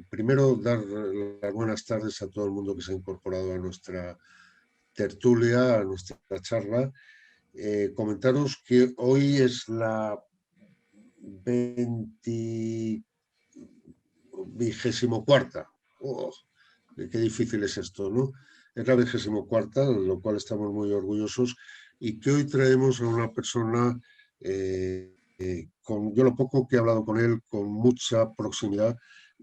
Primero, dar las buenas tardes a todo el mundo que se ha incorporado a nuestra tertulia, a nuestra charla. Comentaros que hoy es la 24ª. Oh, qué difícil es esto, ¿no? Es la 24ª, de lo cual estamos muy orgullosos, y que hoy traemos a una persona, yo lo poco que he hablado con él, con mucha proximidad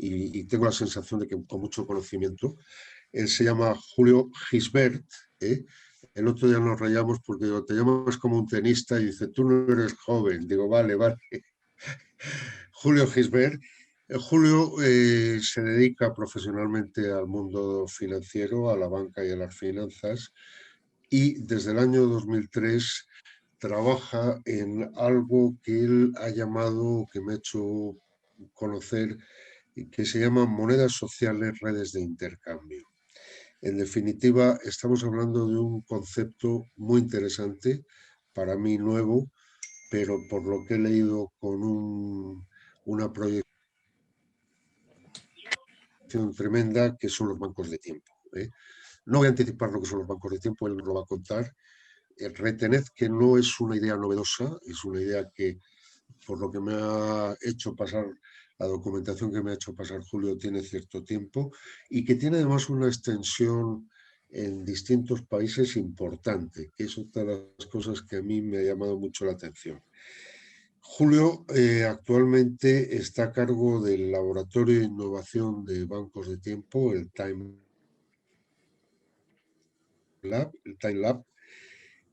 y tengo la sensación de que con mucho conocimiento. Él se llama Julio Gisbert. ¿eh? El otro día nos rayamos porque digo, te llamas como un tenista y dice, tú no eres joven. Digo, vale, vale. Julio Gisbert. Julio se dedica profesionalmente al mundo financiero, a la banca y a las finanzas, y desde el año 2003 trabaja en algo que él ha llamado, que me ha hecho conocer, que se llama monedas sociales, redes de intercambio. En definitiva, estamos hablando de un concepto muy interesante, para mí nuevo, pero por lo que he leído con una proyección tremenda, que son los bancos de tiempo. No voy a anticipar lo que son los bancos de tiempo, él nos lo va a contar. Retened que no es una idea novedosa, es una idea que, por lo que me ha hecho pasar, la documentación que me ha hecho pasar Julio, tiene cierto tiempo y que tiene además una extensión en distintos países importante, que es otra de las cosas que a mí me ha llamado mucho la atención. Julio actualmente está a cargo del Laboratorio de Innovación de Bancos de Tiempo, el Time Lab,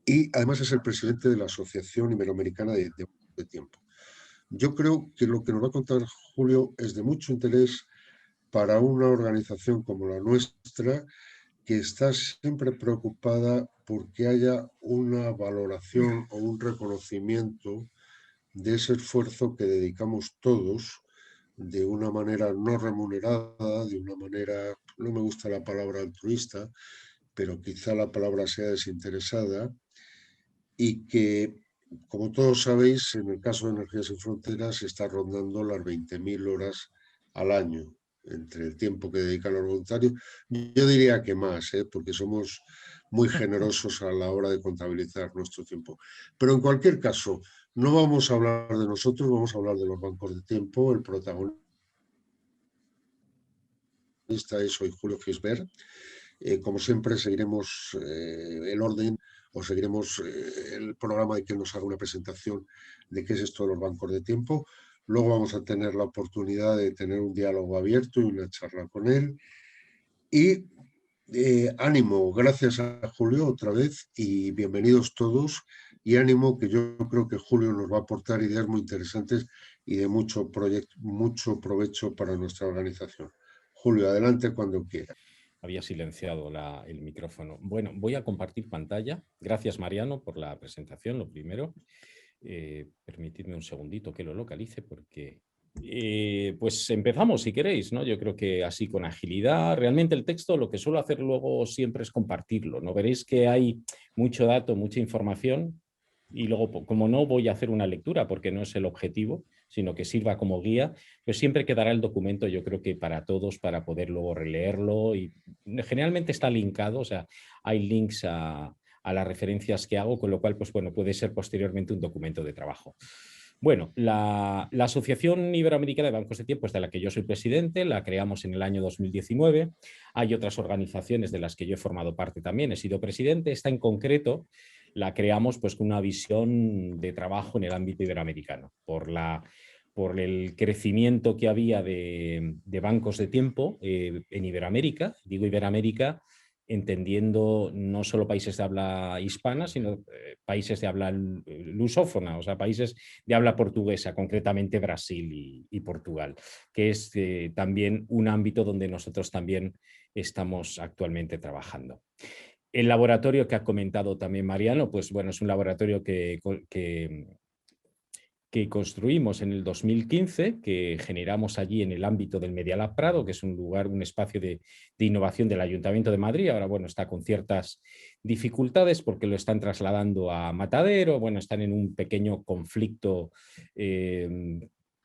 y además es el presidente de la Asociación Iberoamericana de Tiempo. Yo creo que lo que nos va a contar Julio es de mucho interés para una organización como la nuestra, que está siempre preocupada porque haya una valoración o un reconocimiento de ese esfuerzo que dedicamos todos de una manera no remunerada, de una manera, no me gusta la palabra altruista, pero quizá la palabra sea desinteresada, y que, como todos sabéis, en el caso de Energías Sin Fronteras está rondando las 20.000 horas al año, entre el tiempo que dedican los voluntarios. Yo diría que más, porque somos muy generosos a la hora de contabilizar nuestro tiempo. Pero en cualquier caso, no vamos a hablar de nosotros, vamos a hablar de los bancos de tiempo. El protagonista es hoy Julio Gisbert. Como siempre, seguiremos el orden o seguiremos el programa de que nos haga una presentación de qué es esto de los bancos de tiempo. Luego vamos a tener la oportunidad de tener un diálogo abierto y una charla con él. Y ánimo, gracias a Julio otra vez y bienvenidos todos. Y ánimo, que yo creo que Julio nos va a aportar ideas muy interesantes y de mucho provecho para nuestra organización. Julio, adelante cuando quiera. Había silenciado el micrófono. Bueno, voy a compartir pantalla. Gracias, Mariano, por la presentación, lo primero. Permitidme un segundito que lo localice porque... pues empezamos, si queréis, ¿no? Yo creo que así con agilidad. Realmente el texto lo que suelo hacer luego siempre es compartirlo, ¿no? Veréis que hay mucho dato, mucha información y luego, como no voy a hacer una lectura porque no es el objetivo, sino que sirva como guía, pues siempre quedará el documento, yo creo que para todos, para poder luego releerlo, y generalmente está linkado, o sea, hay links a las referencias que hago, con lo cual, pues bueno, puede ser posteriormente un documento de trabajo. Bueno, la Asociación Iberoamericana de Bancos de Tiempo es de la que yo soy presidente, la creamos en el año 2019. Hay otras organizaciones de las que yo he formado parte también, he sido presidente. Esta en concreto la creamos pues con una visión de trabajo en el ámbito iberoamericano, por el crecimiento que había de bancos de tiempo en Iberoamérica. Digo Iberoamérica entendiendo no solo países de habla hispana, sino países de habla lusófona, o sea, países de habla portuguesa, concretamente Brasil y Portugal, que es también un ámbito donde nosotros también estamos actualmente trabajando. El laboratorio que ha comentado también Mariano, pues bueno, es un laboratorio que construimos en el 2015, que generamos allí en el ámbito del Media Lab Prado, que es un lugar, un espacio de innovación del Ayuntamiento de Madrid. Ahora, bueno, está con ciertas dificultades porque lo están trasladando a Matadero, bueno, están en un pequeño conflicto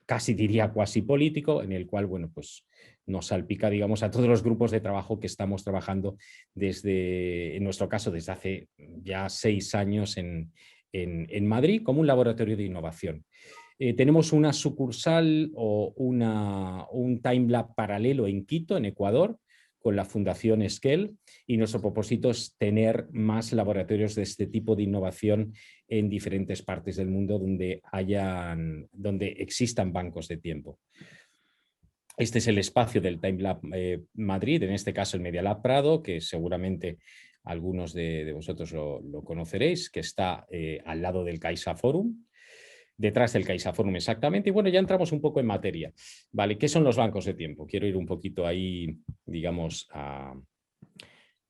casi diría cuasi político, en el cual, bueno, pues nos salpica, digamos, a todos los grupos de trabajo que estamos trabajando desde, en nuestro caso, desde hace ya 6 años en Madrid, como un laboratorio de innovación. Tenemos una sucursal o un TimeLab paralelo en Quito, en Ecuador, con la Fundación Esquel, y nuestro propósito es tener más laboratorios de este tipo de innovación en diferentes partes del mundo donde existan bancos de tiempo. Este es el espacio del TimeLab Madrid, en este caso el Media Lab Prado, que seguramente algunos de vosotros lo conoceréis, que está al lado del Caixa Forum, detrás del Caixa Forum exactamente. Y bueno, ya entramos un poco en materia. ¿Vale? ¿Qué son los bancos de tiempo? Quiero ir un poquito ahí, digamos, a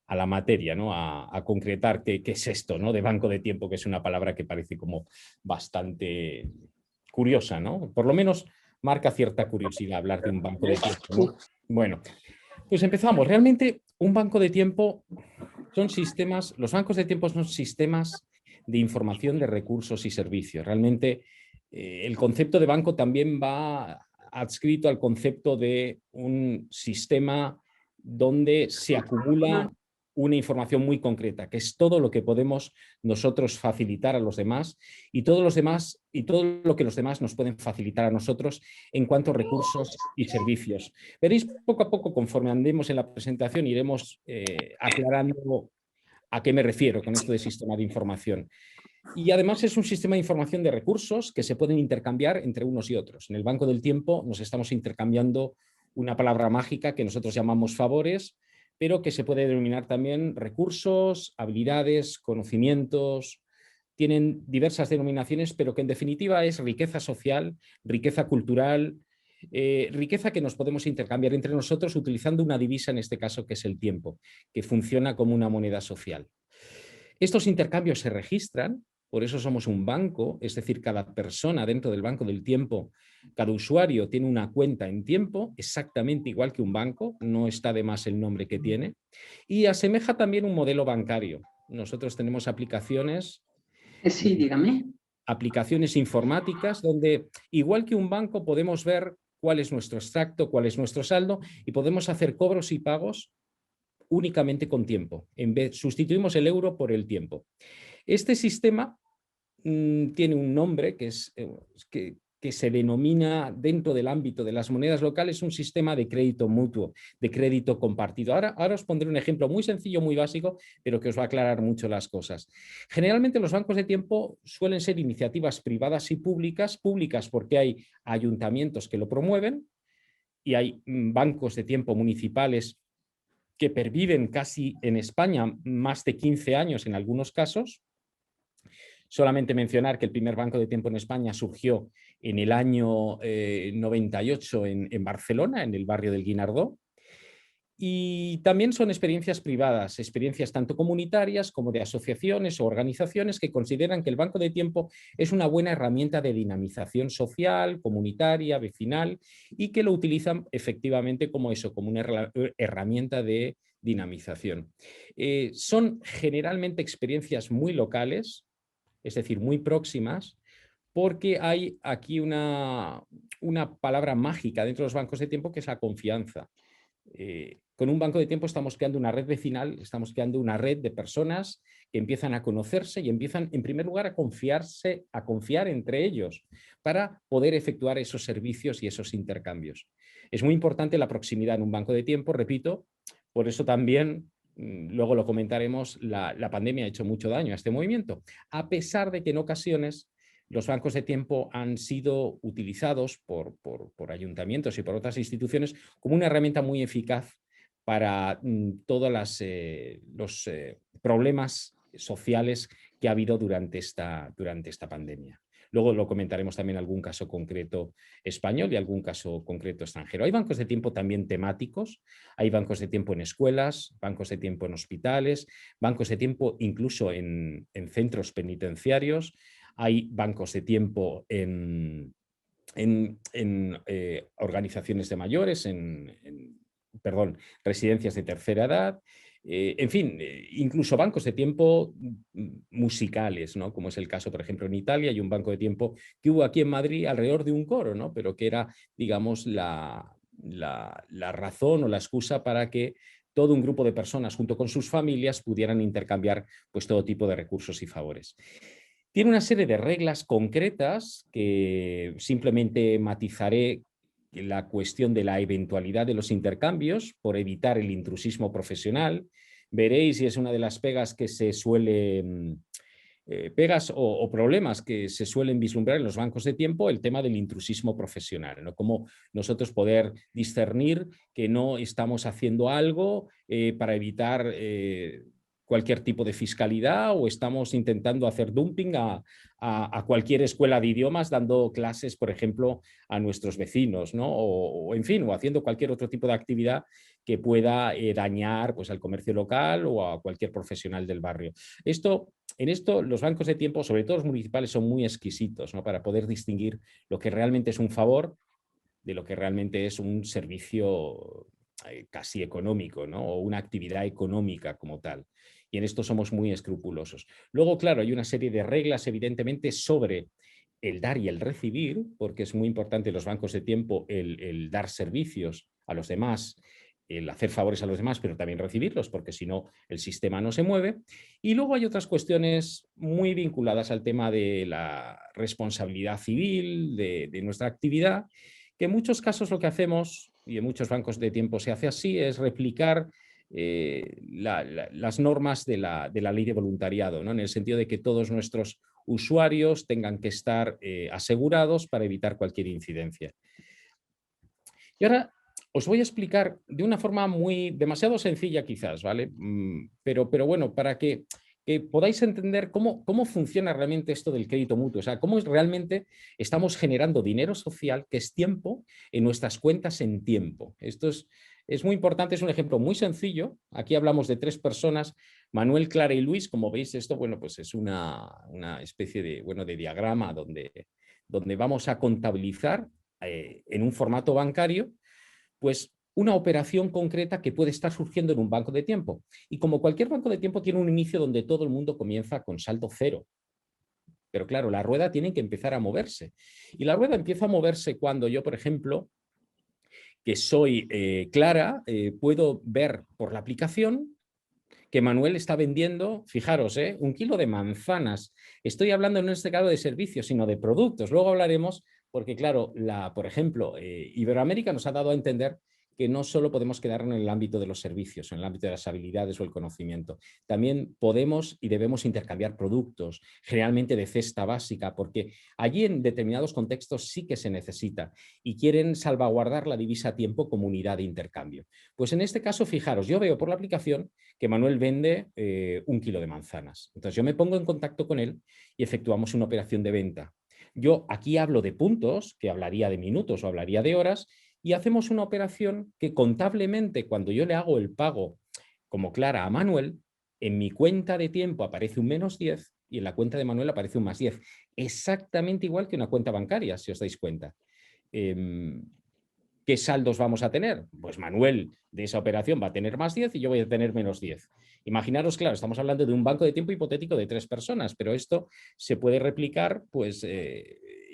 la materia, ¿no? A concretar qué es esto, ¿no? De banco de tiempo, que es una palabra que parece como bastante curiosa, ¿no? Por lo menos marca cierta curiosidad hablar de un banco de tiempo, ¿no? Bueno, pues empezamos. Realmente un banco de tiempo son sistemas, los bancos de tiempo son sistemas de información de recursos y servicios. Realmente el concepto de banco también va adscrito al concepto de un sistema donde se acumula una información muy concreta, que es todo lo que podemos nosotros facilitar a los demás y todo lo que los demás nos pueden facilitar a nosotros en cuanto a recursos y servicios. Veréis poco a poco, conforme andemos en la presentación, iremos aclarando a qué me refiero con esto de sistema de información. Y además es un sistema de información de recursos que se pueden intercambiar entre unos y otros. En el Banco del Tiempo nos estamos intercambiando una palabra mágica que nosotros llamamos favores, pero que se puede denominar también recursos, habilidades, conocimientos. Tienen diversas denominaciones, pero que en definitiva es riqueza social, riqueza cultural, riqueza que nos podemos intercambiar entre nosotros utilizando una divisa, en este caso, que es el tiempo, que funciona como una moneda social. Estos intercambios se registran, por eso somos un banco, es decir, cada persona dentro del banco del tiempo, cada usuario tiene una cuenta en tiempo, exactamente igual que un banco, no está de más el nombre que tiene, y asemeja también un modelo bancario. Nosotros tenemos aplicaciones Sí, dígame. Aplicaciones informáticas donde, igual que un banco, podemos ver cuál es nuestro extracto, cuál es nuestro saldo y podemos hacer cobros y pagos únicamente con tiempo. Sustituimos el euro por el tiempo. Este sistema tiene un nombre que se denomina dentro del ámbito de las monedas locales un sistema de crédito mutuo, de crédito compartido. Ahora os pondré un ejemplo muy sencillo, muy básico, pero que os va a aclarar mucho las cosas. Generalmente los bancos de tiempo suelen ser iniciativas privadas y públicas porque hay ayuntamientos que lo promueven y hay bancos de tiempo municipales que perviven casi en España más de 15 años en algunos casos. Solamente mencionar que el primer banco de tiempo en España surgió en el año 98 en Barcelona, en el barrio del Guinardó. Y también son experiencias privadas, experiencias tanto comunitarias como de asociaciones o organizaciones que consideran que el banco de tiempo es una buena herramienta de dinamización social, comunitaria, vecinal, y que lo utilizan efectivamente como eso, como una herramienta de dinamización. Son generalmente experiencias muy locales, es decir, muy próximas, porque hay aquí una palabra mágica dentro de los bancos de tiempo que es la confianza. Con un banco de tiempo estamos creando una red vecinal, estamos creando una red de personas que empiezan a conocerse y empiezan, en primer lugar, a confiar entre ellos para poder efectuar esos servicios y esos intercambios. Es muy importante la proximidad en un banco de tiempo, repito, por eso también, luego lo comentaremos, la pandemia ha hecho mucho daño a este movimiento, a pesar de que en ocasiones los bancos de tiempo han sido utilizados por ayuntamientos y por otras instituciones como una herramienta muy eficaz para todos los problemas sociales que ha habido durante esta pandemia. Luego lo comentaremos también algún caso concreto español y algún caso concreto extranjero. Hay bancos de tiempo también temáticos, hay bancos de tiempo en escuelas, bancos de tiempo en hospitales, bancos de tiempo incluso en centros penitenciarios, hay bancos de tiempo en organizaciones de mayores, residencias de tercera edad, En fin, incluso bancos de tiempo musicales, ¿no? Como es el caso, por ejemplo, en Italia hay un banco de tiempo que hubo aquí en Madrid alrededor de un coro, ¿no? Pero que era, digamos, la razón o la excusa para que todo un grupo de personas junto con sus familias pudieran intercambiar pues, todo tipo de recursos y favores. Tiene una serie de reglas concretas que simplemente matizaré la cuestión de la eventualidad de los intercambios por evitar el intrusismo profesional. Veréis, y es una de las pegas que se suele pegas o problemas que se suelen vislumbrar en los bancos de tiempo, el tema del intrusismo profesional, ¿no? Cómo nosotros poder discernir que no estamos haciendo algo para evitar cualquier tipo de fiscalidad o estamos intentando hacer dumping a cualquier escuela de idiomas dando clases, por ejemplo, a nuestros vecinos, ¿no? En fin, o haciendo cualquier otro tipo de actividad que pueda dañar pues, al comercio local o a cualquier profesional del barrio. En esto los bancos de tiempo, sobre todo los municipales, son muy exquisitos, ¿no? Para poder distinguir lo que realmente es un favor de lo que realmente es un servicio casi económico, ¿no? O una actividad económica como tal. Y en esto somos muy escrupulosos. Luego, claro, hay una serie de reglas, evidentemente, sobre el dar y el recibir, porque es muy importante en los bancos de tiempo el dar servicios a los demás, el hacer favores a los demás, pero también recibirlos, porque si no, el sistema no se mueve. Y luego hay otras cuestiones muy vinculadas al tema de la responsabilidad civil, de nuestra actividad, que en muchos casos lo que hacemos, y en muchos bancos de tiempo se hace así, es replicar las normas de la ley de voluntariado, ¿no? En el sentido de que todos nuestros usuarios tengan que estar asegurados para evitar cualquier incidencia. Y ahora os voy a explicar de una forma demasiado sencilla quizás, ¿vale? Pero bueno, para que podáis entender cómo funciona realmente esto del crédito mutuo, o sea, cómo realmente estamos generando dinero social, que es tiempo, en nuestras cuentas en tiempo. Esto es muy importante, es un ejemplo muy sencillo. Aquí hablamos de 3 personas, Manuel, Clara y Luis. Como veis, esto bueno, pues es una especie de diagrama donde vamos a contabilizar en un formato bancario, pues una operación concreta que puede estar surgiendo en un banco de tiempo. Y como cualquier banco de tiempo tiene un inicio donde todo el mundo comienza con saldo cero. Pero claro, la rueda tiene que empezar a moverse. Y la rueda empieza a moverse cuando yo, por ejemplo, que soy Clara, puedo ver por la aplicación que Manuel está vendiendo, fijaros, 1 kilo de manzanas. Estoy hablando no en este caso de servicios, sino de productos. Luego hablaremos, porque claro, por ejemplo, Iberoamérica nos ha dado a entender que no solo podemos quedarnos en el ámbito de los servicios, en el ámbito de las habilidades o el conocimiento. También podemos y debemos intercambiar productos, generalmente de cesta básica, porque allí en determinados contextos sí que se necesita y quieren salvaguardar la divisa tiempo como unidad de intercambio. Pues en este caso, fijaros, yo veo por la aplicación que Manuel vende 1 kilo de manzanas. Entonces yo me pongo en contacto con él y efectuamos una operación de venta. Yo aquí hablo de puntos, que hablaría de minutos o hablaría de horas, y hacemos una operación que contablemente, cuando yo le hago el pago como Clara a Manuel, en mi cuenta de tiempo aparece un -10 y en la cuenta de Manuel aparece un +10. Exactamente igual que una cuenta bancaria, si os dais cuenta. ¿Qué saldos vamos a tener? Pues Manuel de esa operación va a tener +10 y yo voy a tener -10. Imaginaros, claro, estamos hablando de un banco de tiempo hipotético de 3 personas, pero esto se puede replicar, pues,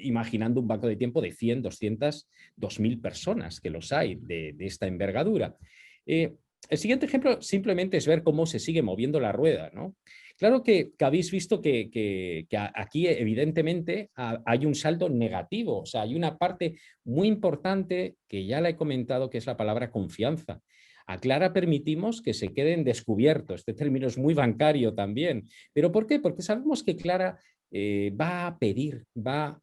imaginando un banco de tiempo de 100, 200, 2000 personas, que los hay de esta envergadura. El siguiente ejemplo simplemente es ver cómo se sigue moviendo la rueda, ¿no? Claro que habéis visto que aquí evidentemente hay un saldo negativo, o sea, hay una parte muy importante que ya la he comentado, que es la palabra confianza. A Clara permitimos que se quede en descubierto. Este término es muy bancario también. ¿Pero por qué? Porque sabemos que Clara va a pedir, va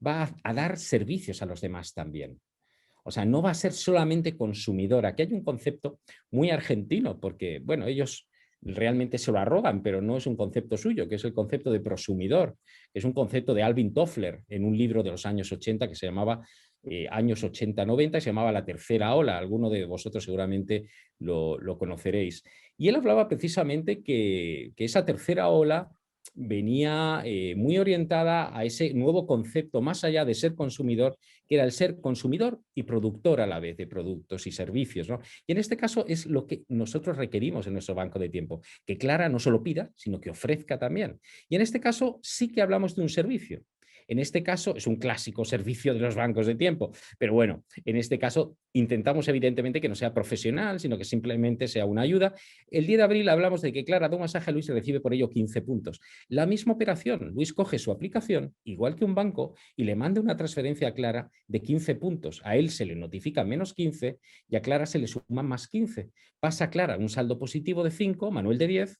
a dar servicios a los demás también. O sea, no va a ser solamente consumidora. Aquí hay un concepto muy argentino, porque, bueno, ellos realmente se lo arrogan, pero no es un concepto suyo, que es el concepto de prosumidor, que es un concepto de Alvin Toffler en un libro de los años 80 que se llamaba años 80-90, se llamaba La Tercera Ola. Alguno de vosotros seguramente lo conoceréis. Y él hablaba precisamente que esa tercera ola venía muy orientada a ese nuevo concepto, más allá de ser consumidor, que era el ser consumidor y productor a la vez de productos y servicios, ¿no? Y en este caso es lo que nosotros requerimos en nuestro banco de tiempo, que Clara no solo pida, sino que ofrezca también. Y en este caso sí que hablamos de un servicio. En este caso es un clásico servicio de los bancos de tiempo, pero bueno, en este caso intentamos evidentemente que no sea profesional, sino que simplemente sea una ayuda. El 10 de abril hablamos de que Clara da un masaje a Luis y recibe por ello 15 puntos. La misma operación, Luis coge su aplicación, igual que un banco, y le manda una transferencia a Clara de 15 puntos. A él se le notifica menos 15 y a Clara se le suman más 15. Pasa a Clara un saldo positivo de 5, Manuel de 10,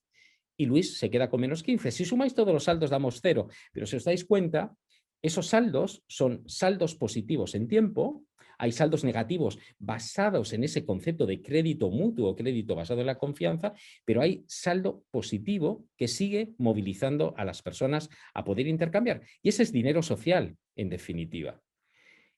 y Luis se queda con menos 15. Si sumáis todos los saldos damos 0, pero si os dais cuenta, esos saldos son saldos positivos en tiempo, hay saldos negativos basados en ese concepto de crédito mutuo, crédito basado en la confianza, pero hay saldo positivo que sigue movilizando a las personas a poder intercambiar. Y ese es dinero social, en definitiva.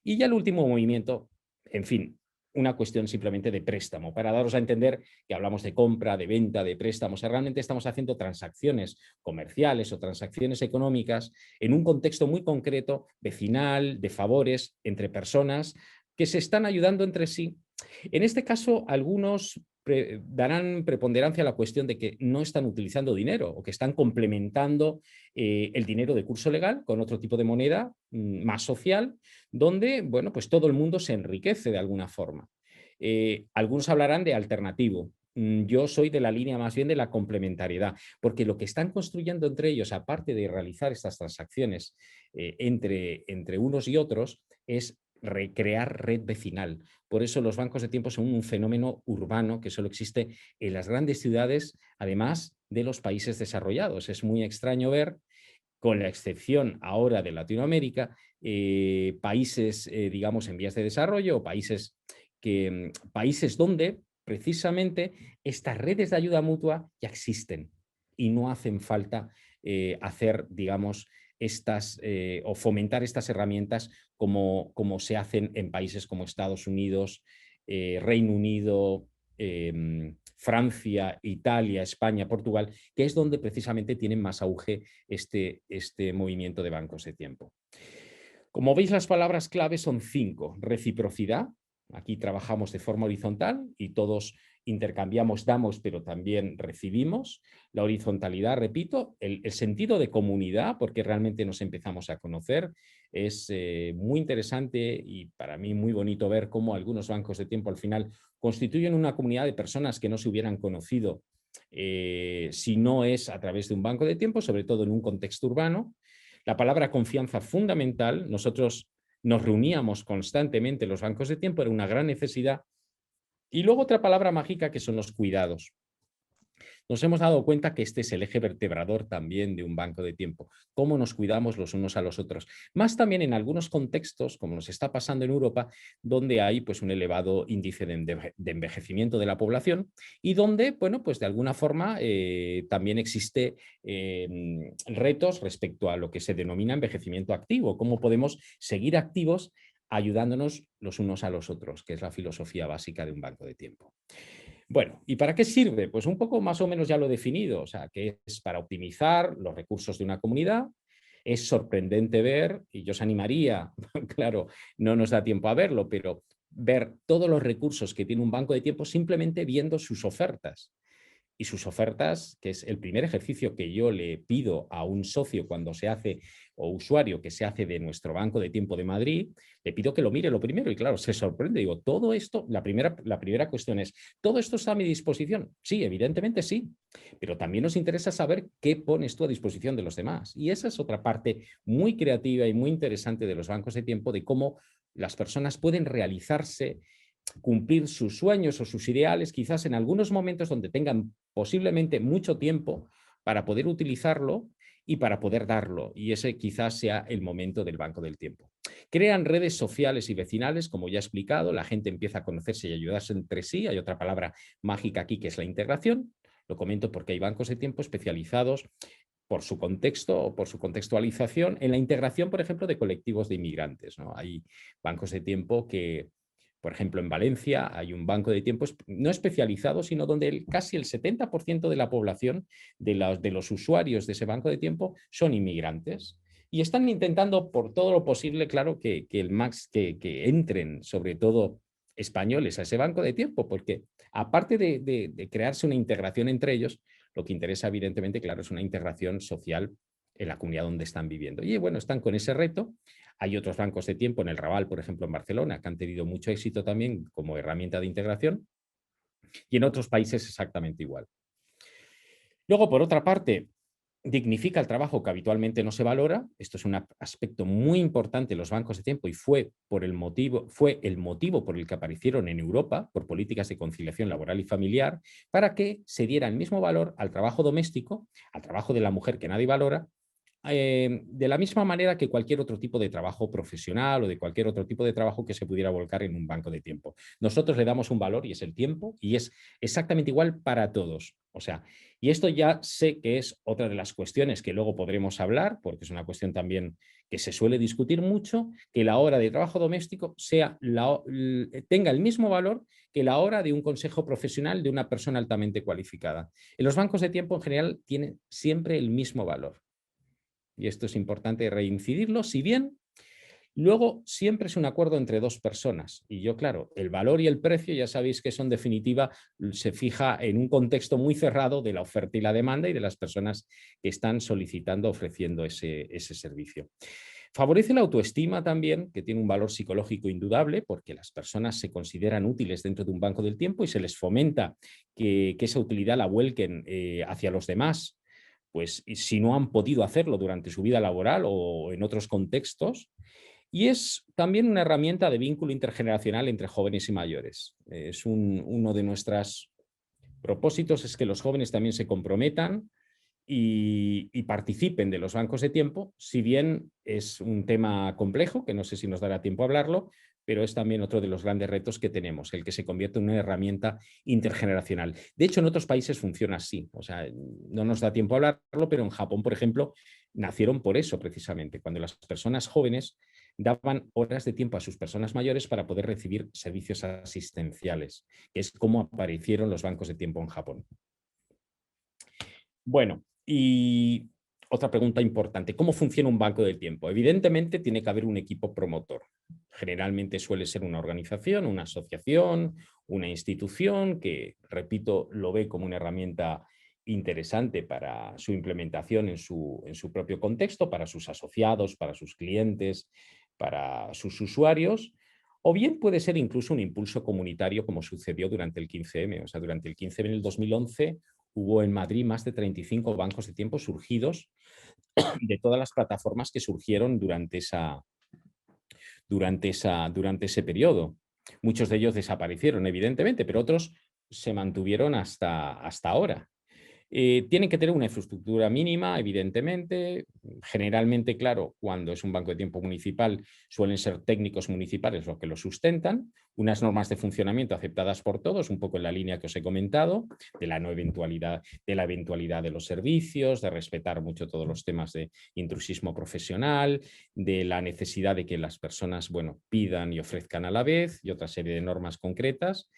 Y ya el último movimiento, en fin, una cuestión simplemente de préstamo, para daros a entender que hablamos de compra, de venta, de préstamos. Realmente estamos haciendo transacciones comerciales o transacciones económicas en un contexto muy concreto, vecinal, de favores entre personas que se están ayudando entre sí. En este caso, algunos darán preponderancia a la cuestión de que no están utilizando dinero o que están complementando el dinero de curso legal con otro tipo de moneda más social, donde, bueno, pues todo el mundo se enriquece de alguna forma. Algunos hablarán de alternativo. Yo soy de la línea más bien de la complementariedad, porque lo que están construyendo entre ellos, aparte de realizar estas transacciones entre unos y otros, es recrear red vecinal. Por eso los bancos de tiempo son un fenómeno urbano que solo existe en las grandes ciudades, además de los países desarrollados. Es muy extraño ver, con la excepción ahora de Latinoamérica, países, digamos, en vías de desarrollo o países donde precisamente estas redes de ayuda mutua ya existen y no hacen falta hacer, digamos, o fomentar estas herramientas como se hacen en países como Estados Unidos, Reino Unido, Francia, Italia, España, Portugal, que es donde precisamente tienen más auge este movimiento de bancos de tiempo. Como veis, las palabras clave son 5. Reciprocidad. Aquí trabajamos de forma horizontal y todos intercambiamos, damos, pero también recibimos. La horizontalidad, repito, el sentido de comunidad, porque realmente nos empezamos a conocer. Es muy interesante y para mí muy bonito ver cómo algunos bancos de tiempo al final constituyen una comunidad de personas que no se hubieran conocido si no es a través de un banco de tiempo, sobre todo en un contexto urbano. La palabra confianza fundamental, nosotros nos reuníamos constantemente en los bancos de tiempo, era una gran necesidad. Y luego otra palabra mágica que son los cuidados. Nos hemos dado cuenta que este es el eje vertebrador también de un banco de tiempo, cómo nos cuidamos los unos a los otros. Más también en algunos contextos, como nos está pasando en Europa, donde hay pues, un elevado índice de envejecimiento de la población y donde, bueno, pues de alguna forma también existe retos respecto a lo que se denomina envejecimiento activo, cómo podemos seguir activos ayudándonos los unos a los otros, que es la filosofía básica de un banco de tiempo. Bueno, ¿y para qué sirve? Pues un poco más o menos ya lo he definido, o sea, que es para optimizar los recursos de una comunidad. Es sorprendente ver, y yo os animaría, claro, no nos da tiempo a verlo, pero ver todos los recursos que tiene un banco de tiempo simplemente viendo sus ofertas. Y sus ofertas, que es el primer ejercicio que yo le pido a un socio cuando se hace, o usuario que se hace de nuestro Banco de Tiempo de Madrid, le pido que lo mire lo primero y claro, se sorprende. Digo, todo esto, la primera cuestión es, ¿todo esto está a mi disposición? Sí, evidentemente sí, pero también nos interesa saber qué pones tú a disposición de los demás. Y esa es otra parte muy creativa y muy interesante de los bancos de tiempo, de cómo las personas pueden realizarse, cumplir sus sueños o sus ideales, quizás en algunos momentos donde tengan posiblemente mucho tiempo para poder utilizarlo y para poder darlo. Y ese quizás sea el momento del banco del tiempo. Crean redes sociales y vecinales, como ya he explicado, la gente empieza a conocerse y ayudarse entre sí. Hay otra palabra mágica aquí que es la integración. Lo comento porque hay bancos de tiempo especializados por su contexto o por su contextualización en la integración, por ejemplo, de colectivos de inmigrantes, ¿no? Hay bancos de tiempo que Por ejemplo, en Valencia hay un banco de tiempo no especializado, sino donde casi el 70% de la población, de los usuarios de ese banco de tiempo, son inmigrantes. Y están intentando por todo lo posible, claro, que entren, sobre todo españoles, a ese banco de tiempo, porque aparte de crearse una integración entre ellos, lo que interesa, evidentemente, claro, es una integración social en la comunidad donde están viviendo. Y bueno, están con ese reto. Hay otros bancos de tiempo en el Raval, por ejemplo, en Barcelona, que han tenido mucho éxito también como herramienta de integración, y en otros países exactamente igual. Luego, por otra parte, dignifica el trabajo que habitualmente no se valora. Esto es un aspecto muy importante en los bancos de tiempo y fue el motivo por el que aparecieron en Europa, por políticas de conciliación laboral y familiar, para que se diera el mismo valor al trabajo doméstico, al trabajo de la mujer que nadie valora, de la misma manera que cualquier otro tipo de trabajo profesional o de cualquier otro tipo de trabajo que se pudiera volcar en un banco de tiempo. Nosotros le damos un valor y es el tiempo, y es exactamente igual para todos. O sea, y esto ya sé que es otra de las cuestiones que luego podremos hablar, porque es una cuestión también que se suele discutir mucho, que la hora de trabajo doméstico tenga el mismo valor que la hora de un consejo profesional de una persona altamente cualificada. En los bancos de tiempo en general tienen siempre el mismo valor. Y esto es importante reincidirlo, si bien luego siempre es un acuerdo entre dos personas. Y yo, claro, el valor y el precio ya sabéis que eso en definitiva se fija en un contexto muy cerrado de la oferta y la demanda y de las personas que están solicitando, ofreciendo ese servicio. Favorece la autoestima también, que tiene un valor psicológico indudable, porque las personas se consideran útiles dentro de un banco del tiempo y se les fomenta que esa utilidad la vuelquen hacia los demás, pues si no han podido hacerlo durante su vida laboral o en otros contextos. Y es también una herramienta de vínculo intergeneracional entre jóvenes y mayores. Es uno de nuestros propósitos, es que los jóvenes también se comprometan y participen de los bancos de tiempo, si bien es un tema complejo, que no sé si nos dará tiempo a hablarlo, pero es también otro de los grandes retos que tenemos, el que se convierte en una herramienta intergeneracional. De hecho, en otros países funciona así. O sea, no nos da tiempo a hablarlo, pero en Japón, por ejemplo, nacieron por eso precisamente, cuando las personas jóvenes daban horas de tiempo a sus personas mayores para poder recibir servicios asistenciales, que es como aparecieron los bancos de tiempo en Japón. Bueno, y otra pregunta importante, ¿cómo funciona un banco del tiempo? Evidentemente tiene que haber un equipo promotor. Generalmente suele ser una organización, una asociación, una institución que, repito, lo ve como una herramienta interesante para su implementación en su propio contexto, para sus asociados, para sus clientes, para sus usuarios, o bien puede ser incluso un impulso comunitario como sucedió durante el 15M. O sea, durante el 15M en el 2011 hubo en Madrid más de 35 bancos de tiempo surgidos de todas las plataformas que surgieron durante ese periodo. Muchos de ellos desaparecieron, evidentemente, pero otros se mantuvieron hasta ahora. Tienen que tener una infraestructura mínima, evidentemente. Generalmente, claro, cuando es un banco de tiempo municipal, suelen ser técnicos municipales los que lo sustentan. Unas normas de funcionamiento aceptadas por todos, un poco en la línea que os he comentado, de la no eventualidad, de la eventualidad de los servicios, de respetar mucho todos los temas de intrusismo profesional, de la necesidad de que las personas, bueno, pidan y ofrezcan a la vez, y otra serie de normas concretas.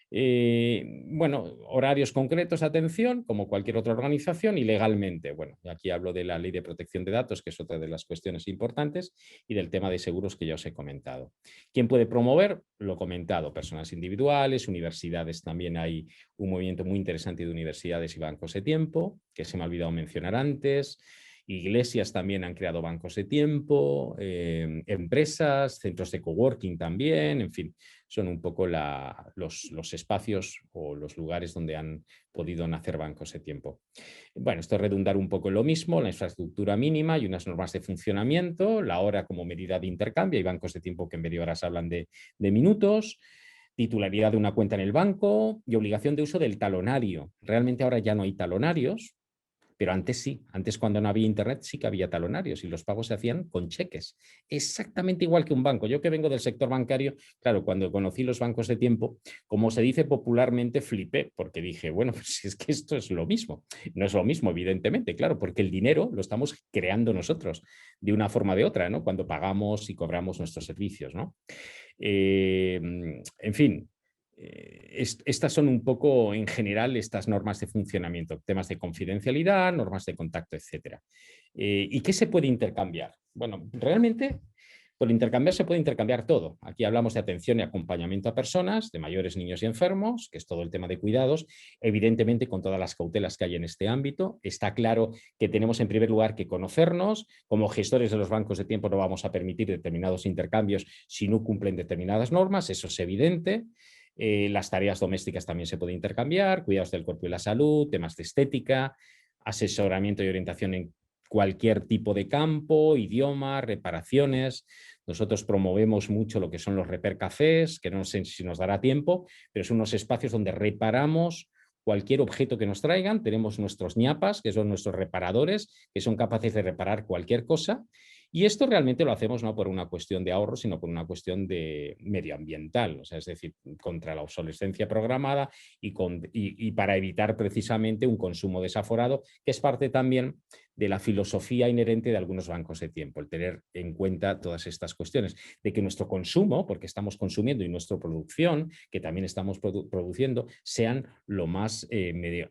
Bueno, horarios concretos, atención, como cualquier otra organización, y legalmente. Bueno, aquí hablo de la Ley de Protección de Datos, que es otra de las cuestiones importantes, y del tema de seguros que ya os he comentado. ¿Quién puede promover? Lo he comentado, personas individuales, universidades, también hay un movimiento muy interesante de universidades y bancos de tiempo, que se me ha olvidado mencionar antes. Iglesias también han creado bancos de tiempo, empresas, centros de coworking también, en fin, son un poco los espacios o los lugares donde han podido nacer bancos de tiempo. Bueno, esto es redundar un poco en lo mismo, la infraestructura mínima y unas normas de funcionamiento, la hora como medida de intercambio, hay bancos de tiempo que en vez de horas hablan de minutos, titularidad de una cuenta en el banco y obligación de uso del talonario. Realmente ahora ya no hay talonarios, Pero antes sí, antes cuando no había internet sí que había talonarios y los pagos se hacían con cheques. Exactamente igual que un banco. Yo que vengo del sector bancario, claro, cuando conocí los bancos de tiempo, como se dice popularmente, flipé, porque dije, bueno, pues es que esto es lo mismo. No es lo mismo, evidentemente, claro, porque el dinero lo estamos creando nosotros de una forma o de otra, ¿no? Cuando pagamos y cobramos nuestros servicios, ¿no? En fin, estas son un poco, en general, estas normas de funcionamiento, temas de confidencialidad, normas de contacto, etcétera. ¿Y qué se puede intercambiar? Bueno, realmente por intercambiar se puede intercambiar todo. Aquí hablamos de atención y acompañamiento a personas, de mayores, niños y enfermos, que es todo el tema de cuidados, evidentemente con todas las cautelas que hay en este ámbito. Está claro que tenemos en primer lugar que conocernos. Como gestores de los bancos de tiempo no vamos a permitir determinados intercambios si no cumplen determinadas normas, eso es evidente. Las tareas domésticas también se pueden intercambiar, cuidados del cuerpo y la salud, temas de estética, asesoramiento y orientación en cualquier tipo de campo, idioma, reparaciones. Nosotros promovemos mucho lo que son los repair cafés, que no sé si nos dará tiempo, pero son unos espacios donde reparamos cualquier objeto que nos traigan. Tenemos nuestros ñapas, que son nuestros reparadores, que son capaces de reparar cualquier cosa. Y esto realmente lo hacemos no por una cuestión de ahorro, sino por una cuestión de medioambiental, o sea, es decir, contra la obsolescencia programada y para evitar precisamente un consumo desaforado, que es parte también de la filosofía inherente de algunos bancos de tiempo, el tener en cuenta todas estas cuestiones, de que nuestro consumo, porque estamos consumiendo, y nuestra producción, que también estamos produciendo, sean lo más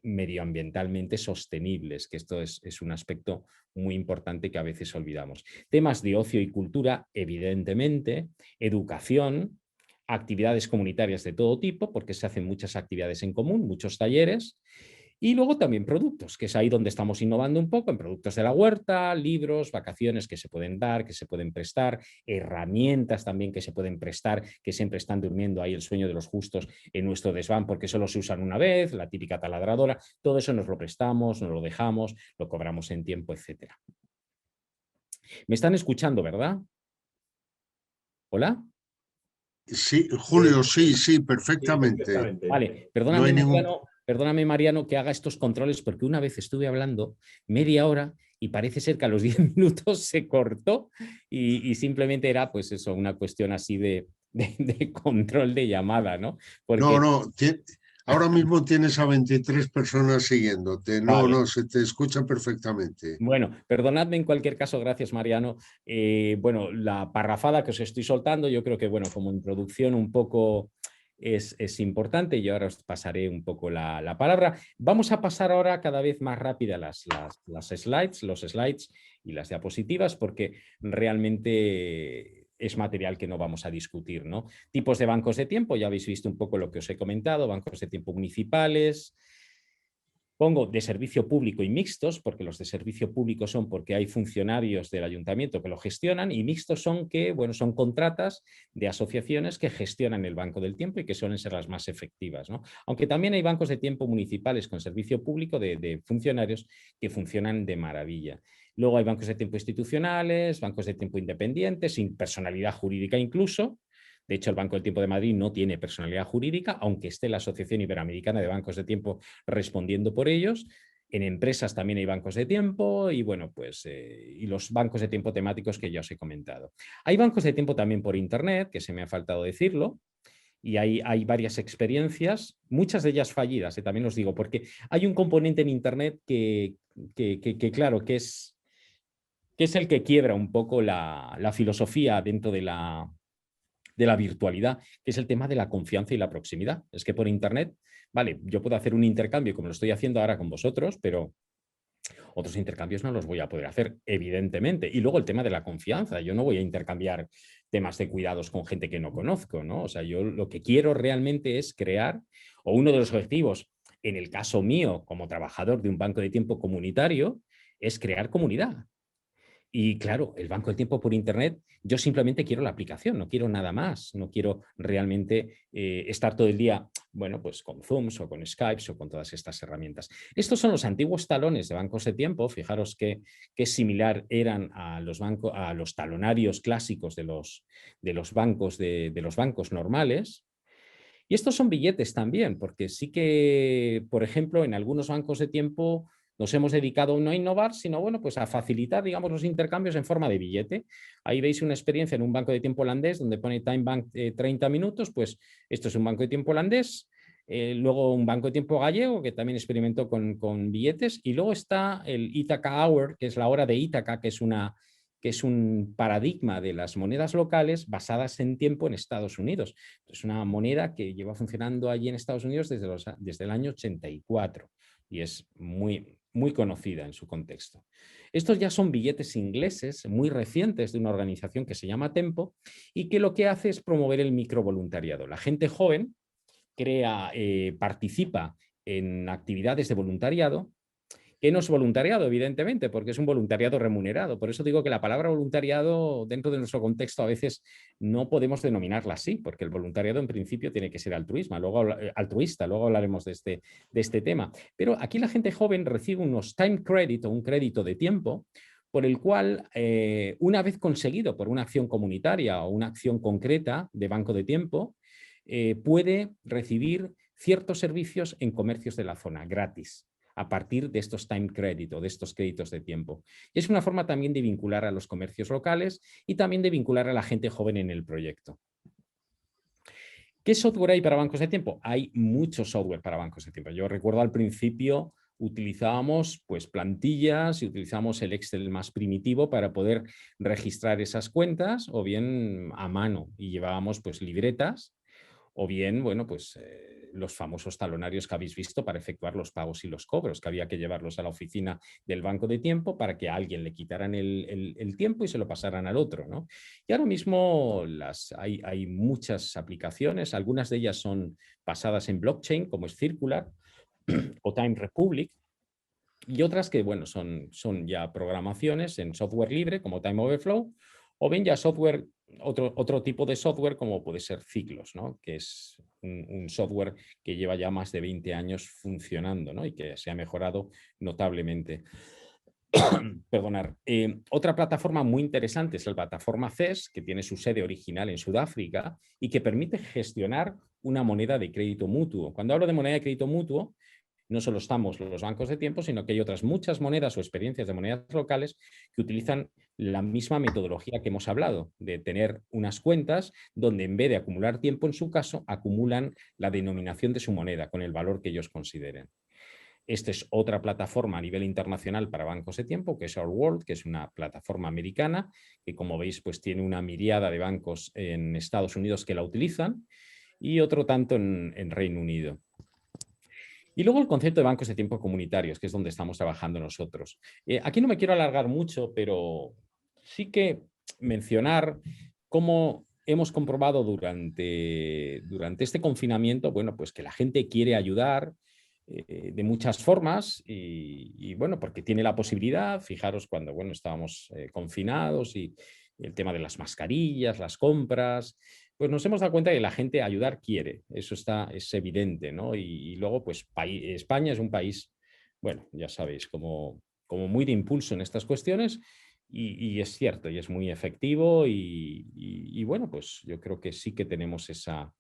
medioambientalmente sostenibles, que esto es un aspecto muy importante que a veces olvidamos. Temas de ocio y cultura, evidentemente, educación, actividades comunitarias de todo tipo, porque se hacen muchas actividades en común, muchos talleres, y luego también productos, que es ahí donde estamos innovando un poco, en productos de la huerta, libros, vacaciones que se pueden dar, que se pueden prestar, herramientas también que se pueden prestar, que siempre están durmiendo ahí el sueño de los justos en nuestro desván porque solo se usan una vez, la típica taladradora, todo eso nos lo prestamos, nos lo dejamos, lo cobramos en tiempo, etcétera. ¿Me están escuchando, verdad? ¿Hola? Sí, Julio, sí, perfectamente. Vale, No hay ningún... perdóname, Mariano, que haga estos controles, porque una vez estuve hablando media hora y parece ser que a los 10 minutos se cortó y simplemente era, pues eso, una cuestión así de control de llamada, ¿no? Porque, No, ahora mismo tienes a 23 personas siguiéndote. vale. Se te escucha perfectamente. Bueno, perdonadme en cualquier caso, gracias Mariano. Bueno, la parrafada que os estoy soltando, yo creo que, bueno, como introducción un poco es importante y ahora os pasaré un poco la palabra. Vamos a pasar ahora cada vez más rápida las slides, los slides y las diapositivas, porque realmente es material que no vamos a discutir, ¿no? Tipos de bancos de tiempo, ya habéis visto un poco lo que os he comentado, bancos de tiempo municipales. Pongo de servicio público y mixtos, porque los de servicio público son porque hay funcionarios del ayuntamiento que lo gestionan, y mixtos son que, bueno, son contratas de asociaciones que gestionan el banco del tiempo y que suelen ser las más efectivas, ¿no? Aunque también hay bancos de tiempo municipales con servicio público de funcionarios que funcionan de maravilla. Luego hay bancos de tiempo institucionales, bancos de tiempo independientes, sin personalidad jurídica incluso. De hecho, el Banco del Tiempo de Madrid no tiene personalidad jurídica, aunque esté la Asociación Iberoamericana de Bancos de Tiempo respondiendo por ellos. En empresas también hay bancos de tiempo y, bueno, pues, y los bancos de tiempo temáticos que ya os he comentado. Hay bancos de tiempo también por Internet, que se me ha faltado decirlo, y hay varias experiencias, muchas de ellas fallidas, también os digo, porque hay un componente en Internet claro, que es el que quiebra un poco la filosofía dentro de la virtualidad, que es el tema de la confianza y la proximidad. Es que por Internet, vale, yo puedo hacer un intercambio como lo estoy haciendo ahora con vosotros, pero otros intercambios no los voy a poder hacer, evidentemente. Y luego el tema de la confianza. Yo no voy a intercambiar temas de cuidados con gente que no conozco, ¿no? O sea, yo lo que quiero realmente es crear, o uno de los objetivos, en el caso mío, como trabajador de un banco de tiempo comunitario, es crear comunidad. Y claro, el banco del tiempo por Internet, yo simplemente quiero la aplicación, no quiero nada más, no quiero realmente estar todo el día, bueno, pues con Zooms o con Skypes o con todas estas herramientas. Estos son los antiguos talones de bancos de tiempo, fijaros que similar eran a los talonarios clásicos de los bancos de los bancos normales. Y estos son billetes también, porque sí que, por ejemplo, en algunos bancos de tiempo nos hemos dedicado no a innovar, sino bueno, pues a facilitar, digamos, los intercambios en forma de billete. Ahí veis una experiencia en un banco de tiempo holandés donde pone Time Bank 30 minutos, pues esto es un banco de tiempo holandés. Luego un banco de tiempo gallego que también experimentó con billetes, y luego está el Ítaca Hour, que es la hora de Ítaca, que es un paradigma de las monedas locales basadas en tiempo en Estados Unidos. Es una moneda que lleva funcionando allí en Estados Unidos desde el año 84 y es muy conocida en su contexto. Estos ya son billetes ingleses muy recientes de una organización que se llama Tempo y que lo que hace es promover el microvoluntariado. La gente joven participa en actividades de voluntariado, que no es voluntariado, evidentemente, porque es un voluntariado remunerado. Por eso digo que la palabra voluntariado, dentro de nuestro contexto, a veces no podemos denominarla así, porque el voluntariado en principio tiene que ser altruista. Luego hablaremos de este tema. Pero aquí la gente joven recibe unos time credit o un crédito de tiempo, por el cual, una vez conseguido por una acción comunitaria o una acción concreta de banco de tiempo, puede recibir ciertos servicios en comercios de la zona gratis a partir de estos time credit o de estos créditos de tiempo. Y es una forma también de vincular a los comercios locales y también de vincular a la gente joven en el proyecto. ¿Qué software hay para bancos de tiempo? Hay mucho software para bancos de tiempo. Yo recuerdo al principio utilizábamos pues plantillas y utilizábamos el Excel más primitivo para poder registrar esas cuentas, o bien a mano, y llevábamos pues libretas, o bien, bueno, pues los famosos talonarios que habéis visto para efectuar los pagos y los cobros, que había que llevarlos a la oficina del banco de tiempo para que a alguien le quitaran el tiempo y se lo pasaran al otro, ¿no? Y ahora mismo hay muchas aplicaciones, algunas de ellas son basadas en blockchain, como es Circular o Time Republic, y otras que, bueno, son ya programaciones en software libre, como Time Overflow, o bien ya software, otro tipo de software como puede ser Ciclos, ¿no? Que es un software que lleva ya más de 20 años funcionando, ¿no? Y que se ha mejorado notablemente. Perdonar. Otra plataforma muy interesante es la plataforma CES, que tiene su sede original en Sudáfrica y que permite gestionar una moneda de crédito mutuo. Cuando hablo de moneda de crédito mutuo, no solo estamos los bancos de tiempo, sino que hay otras muchas monedas o experiencias de monedas locales que utilizan la misma metodología que hemos hablado, de tener unas cuentas donde en vez de acumular tiempo, en su caso, acumulan la denominación de su moneda con el valor que ellos consideren. Esta es otra plataforma a nivel internacional para bancos de tiempo, que es Our World, que es una plataforma americana, que como veis pues tiene una miriada de bancos en Estados Unidos que la utilizan y otro tanto en Reino Unido. Y luego el concepto de bancos de tiempo comunitarios, que es donde estamos trabajando nosotros. Aquí no me quiero alargar mucho, pero sí que mencionar cómo hemos comprobado durante este confinamiento, bueno, pues que la gente quiere ayudar de muchas formas y, bueno, porque tiene la posibilidad. Fijaros cuando, bueno, estábamos confinados y el tema de las mascarillas, las compras, pues nos hemos dado cuenta que la gente ayudar quiere, eso es evidente, ¿no? Y luego, pues España es un país, bueno, ya sabéis, como muy de impulso en estas cuestiones y es cierto, y es muy efectivo y bueno, pues yo creo que sí que tenemos esa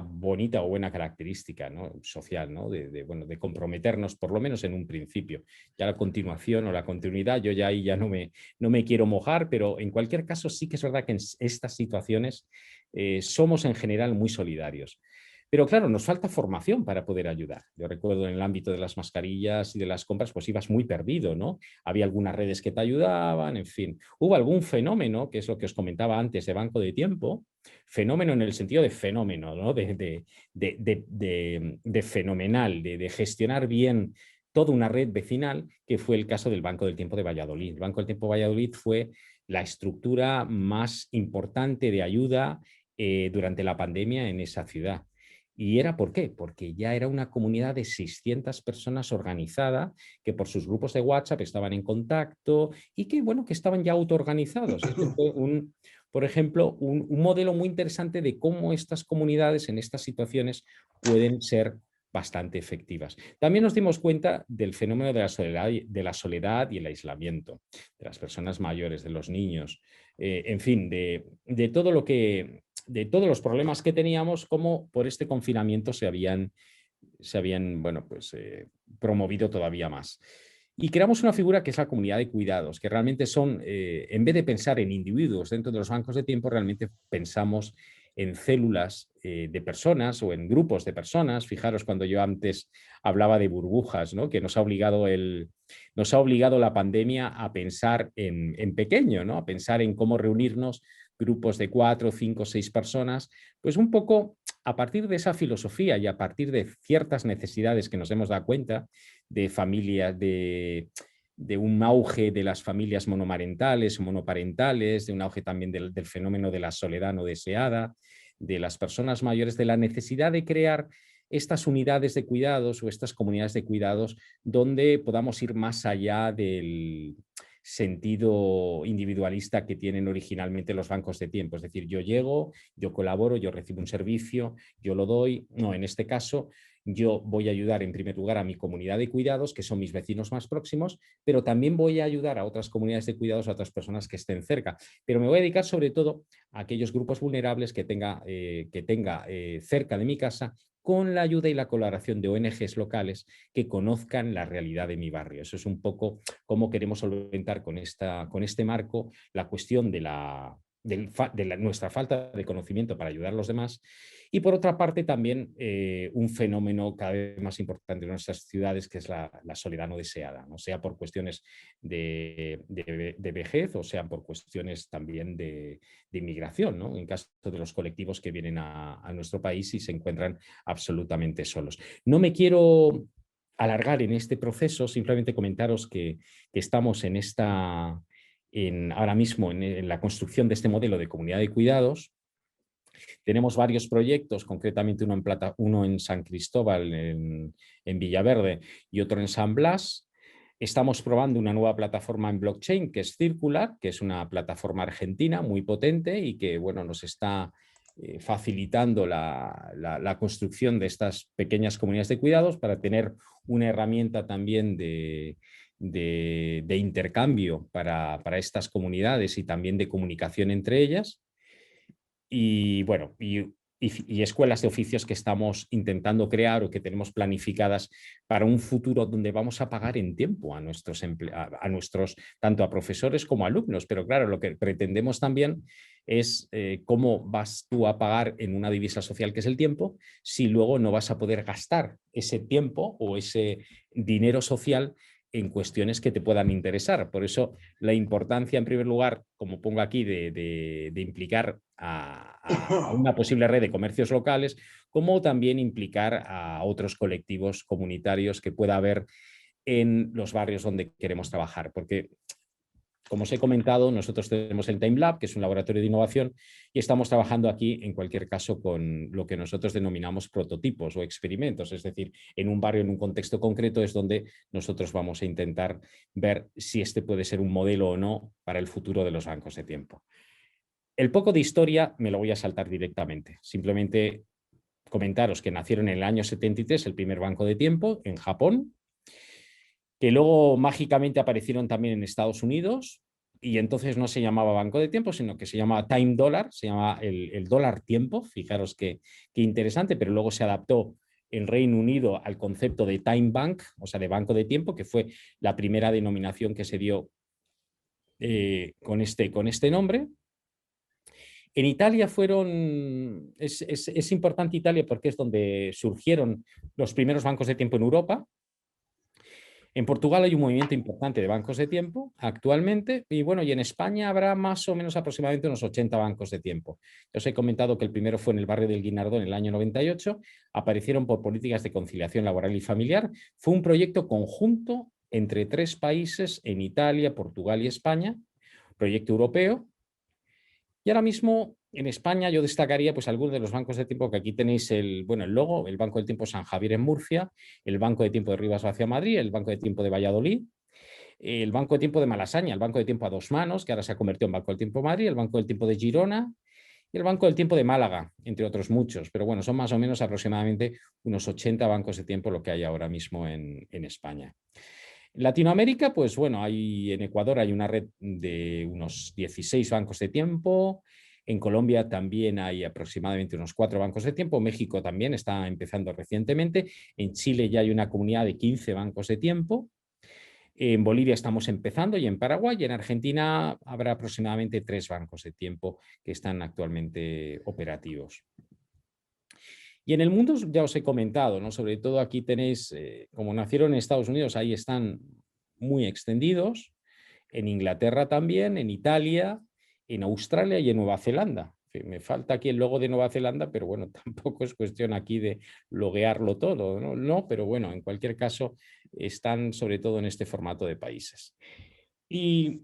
bonita o buena característica, ¿no? Social, ¿no? Bueno, de comprometernos, por lo menos en un principio. Ya la continuación o la continuidad, yo ya ahí ya no me quiero mojar, pero en cualquier caso sí que es verdad que en estas situaciones somos en general muy solidarios. Pero claro, nos falta formación para poder ayudar. Yo recuerdo en el ámbito de las mascarillas y de las compras, pues ibas muy perdido, ¿no? Había algunas redes que te ayudaban, en fin. Hubo algún fenómeno, que es lo que os comentaba antes de banco de tiempo, fenómeno en el sentido de fenómeno, ¿no? de fenomenal, de gestionar bien toda una red vecinal, que fue el caso del Banco del Tiempo de Valladolid. El Banco del Tiempo de Valladolid fue la estructura más importante de ayuda durante la pandemia en esa ciudad. ¿Y era por qué? Porque ya era una comunidad de 600 personas organizada que por sus grupos de WhatsApp estaban en contacto y que, bueno, que estaban ya autoorganizados. Este fue por ejemplo, un modelo muy interesante de cómo estas comunidades en estas situaciones pueden ser bastante efectivas. También nos dimos cuenta del fenómeno de la soledad y el aislamiento, de las personas mayores, de los niños, en fin, de todo lo que de todos los problemas que teníamos, como por este confinamiento se habían bueno, pues, promovido todavía más. Y creamos una figura que es la comunidad de cuidados, que realmente son, en vez de pensar en individuos dentro de los bancos de tiempo, realmente pensamos en células de personas o en grupos de personas. Fijaros cuando yo antes hablaba de burbujas, ¿no? Que nos ha obligado la pandemia a pensar en pequeño, ¿no? A pensar en cómo reunirnos grupos de 4, 5, 6 personas, pues un poco a partir de esa filosofía y a partir de ciertas necesidades que nos hemos dado cuenta de familias, de un auge de las familias monomarentales o monoparentales, de un auge también del fenómeno de la soledad no deseada, de las personas mayores, de la necesidad de crear estas unidades de cuidados o estas comunidades de cuidados donde podamos ir más allá del sentido individualista que tienen originalmente los bancos de tiempo. Es decir, yo llego, yo colaboro, yo recibo un servicio, yo lo doy. No, en este caso yo voy a ayudar en primer lugar a mi comunidad de cuidados, que son mis vecinos más próximos, pero también voy a ayudar a otras comunidades de cuidados, a otras personas que estén cerca. Pero me voy a dedicar sobre todo a aquellos grupos vulnerables que tenga cerca de mi casa, con la ayuda y la colaboración de ONGs locales que conozcan la realidad de mi barrio. Eso es un poco cómo queremos solventar con este marco la cuestión de nuestra falta de conocimiento para ayudar a los demás. Y por otra parte también un fenómeno cada vez más importante en nuestras ciudades, que es la soledad no deseada, ¿no? Sea por cuestiones de vejez o sean por cuestiones también de inmigración, ¿no? En caso de los colectivos que vienen a nuestro país y se encuentran absolutamente solos. No me quiero alargar en este proceso, simplemente comentaros que estamos ahora mismo en la construcción de este modelo de comunidad de cuidados. Tenemos varios proyectos, concretamente uno en San Cristóbal, en Villaverde, y otro en San Blas. Estamos probando una nueva plataforma en blockchain que es Circular, que es una plataforma argentina muy potente y que, bueno, nos está facilitando la construcción de estas pequeñas comunidades de cuidados para tener una herramienta también de intercambio para estas comunidades y también de comunicación entre ellas. Y bueno, y escuelas de oficios que estamos intentando crear o que tenemos planificadas para un futuro donde vamos a pagar en tiempo a nuestros tanto a profesores como a alumnos. Pero claro, lo que pretendemos también es cómo vas tú a pagar en una divisa social que es el tiempo, si luego no vas a poder gastar ese tiempo o ese dinero social en cuestiones que te puedan interesar. Por eso la importancia, en primer lugar, como pongo aquí, de implicar a una posible red de comercios locales, como también implicar a otros colectivos comunitarios que pueda haber en los barrios donde queremos trabajar. Porque, como os he comentado, nosotros tenemos el Time Lab, que es un laboratorio de innovación, y estamos trabajando aquí, en cualquier caso, con lo que nosotros denominamos prototipos o experimentos. Es decir, en un barrio, en un contexto concreto, es donde nosotros vamos a intentar ver si este puede ser un modelo o no para el futuro de los bancos de tiempo. El poco de historia me lo voy a saltar directamente. Simplemente comentaros que nacieron en el año 73 el primer banco de tiempo en Japón, que luego mágicamente aparecieron también en Estados Unidos, y entonces no se llamaba banco de tiempo, sino que se llamaba Time Dollar, se llama el dólar tiempo. Fijaros qué interesante, pero luego se adaptó en Reino Unido al concepto de Time Bank, o sea, de banco de tiempo, que fue la primera denominación que se dio con este nombre. En Italia es importante Italia porque es donde surgieron los primeros bancos de tiempo en Europa. En Portugal hay un movimiento importante de bancos de tiempo actualmente y bueno, y en España habrá más o menos aproximadamente unos 80 bancos de tiempo. Ya os he comentado que el primero fue en el barrio del Guinardó en el año 98, aparecieron por políticas de conciliación laboral y familiar. Fue un proyecto conjunto entre 3 países, en Italia, Portugal y España, proyecto europeo. Y ahora mismo en España yo destacaría pues algunos de los bancos de tiempo que aquí tenéis el logo, el Banco del Tiempo San Javier en Murcia, el Banco de Tiempo de Rivas Vacia Madrid, el Banco de Tiempo de Valladolid, el Banco de Tiempo de Malasaña, el Banco de Tiempo a 2 manos, que ahora se ha convertido en Banco del Tiempo Madrid, el Banco del Tiempo de Girona y el Banco del Tiempo de Málaga, entre otros muchos. Pero bueno, son más o menos aproximadamente unos 80 bancos de tiempo lo que hay ahora mismo en España. En Latinoamérica, pues bueno, en Ecuador hay una red de unos 16 bancos de tiempo, En Colombia también hay aproximadamente unos 4 bancos de tiempo. México también está empezando recientemente. En Chile ya hay una comunidad de 15 bancos de tiempo. En Bolivia estamos empezando y en Paraguay y en Argentina habrá aproximadamente 3 bancos de tiempo que están actualmente operativos. Y en el mundo ya os he comentado, ¿no? Sobre todo aquí tenéis, como nacieron en Estados Unidos, ahí están muy extendidos. En Inglaterra también, en Italia, en Australia y en Nueva Zelanda. Me falta aquí el logo de Nueva Zelanda, pero bueno, tampoco es cuestión aquí de loguearlo todo, ¿no? No, pero bueno, en cualquier caso, están sobre todo en este formato de países. Y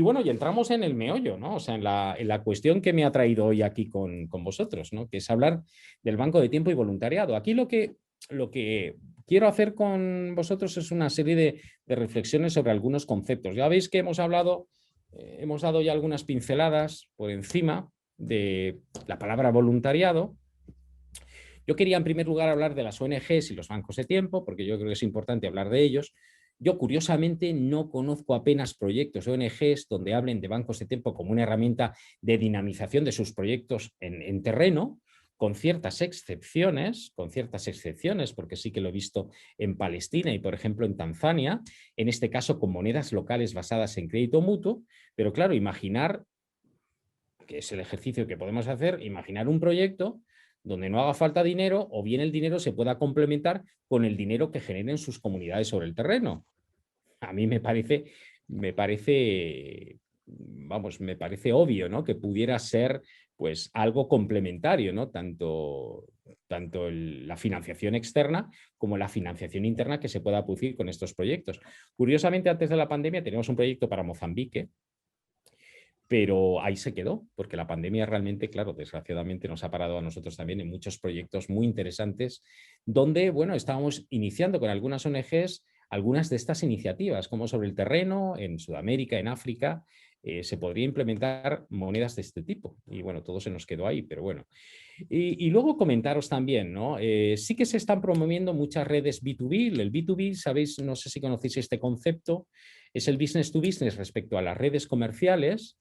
bueno, y entramos en el meollo, ¿no? O sea, en la cuestión que me ha traído hoy aquí con vosotros, ¿no? Que es hablar del banco de tiempo y voluntariado. Aquí lo que quiero hacer con vosotros es una serie de reflexiones sobre algunos conceptos. Ya veis que hemos dado ya algunas pinceladas por encima de la palabra voluntariado. Yo quería en primer lugar hablar de las ONGs y los bancos de tiempo, porque yo creo que es importante hablar de ellos. Yo, curiosamente, no conozco apenas proyectos de ONGs donde hablen de bancos de tiempo como una herramienta de dinamización de sus proyectos en terreno, con ciertas excepciones, porque sí que lo he visto en Palestina y, por ejemplo, en Tanzania, en este caso con monedas locales basadas en crédito mutuo, pero claro, imaginar, que es el ejercicio que podemos hacer, imaginar un proyecto donde no haga falta dinero o bien el dinero se pueda complementar con el dinero que generen sus comunidades sobre el terreno. A mí me parece obvio, ¿no? Que pudiera ser pues algo complementario, ¿no? Tanto la financiación externa como la financiación interna que se pueda producir con estos proyectos. Curiosamente, antes de la pandemia teníamos un proyecto para Mozambique, pero ahí se quedó, porque la pandemia realmente, claro, desgraciadamente nos ha parado a nosotros también en muchos proyectos muy interesantes, donde, bueno, estábamos iniciando con algunas ONGs algunas de estas iniciativas, como sobre el terreno, en Sudamérica, en África, se podría implementar monedas de este tipo. Y bueno, todo se nos quedó ahí, pero bueno. Y luego comentaros también, ¿no? Sí que se están promoviendo muchas redes B2B. El B2B, sabéis, no sé si conocéis este concepto, es el business to business respecto a las redes comerciales,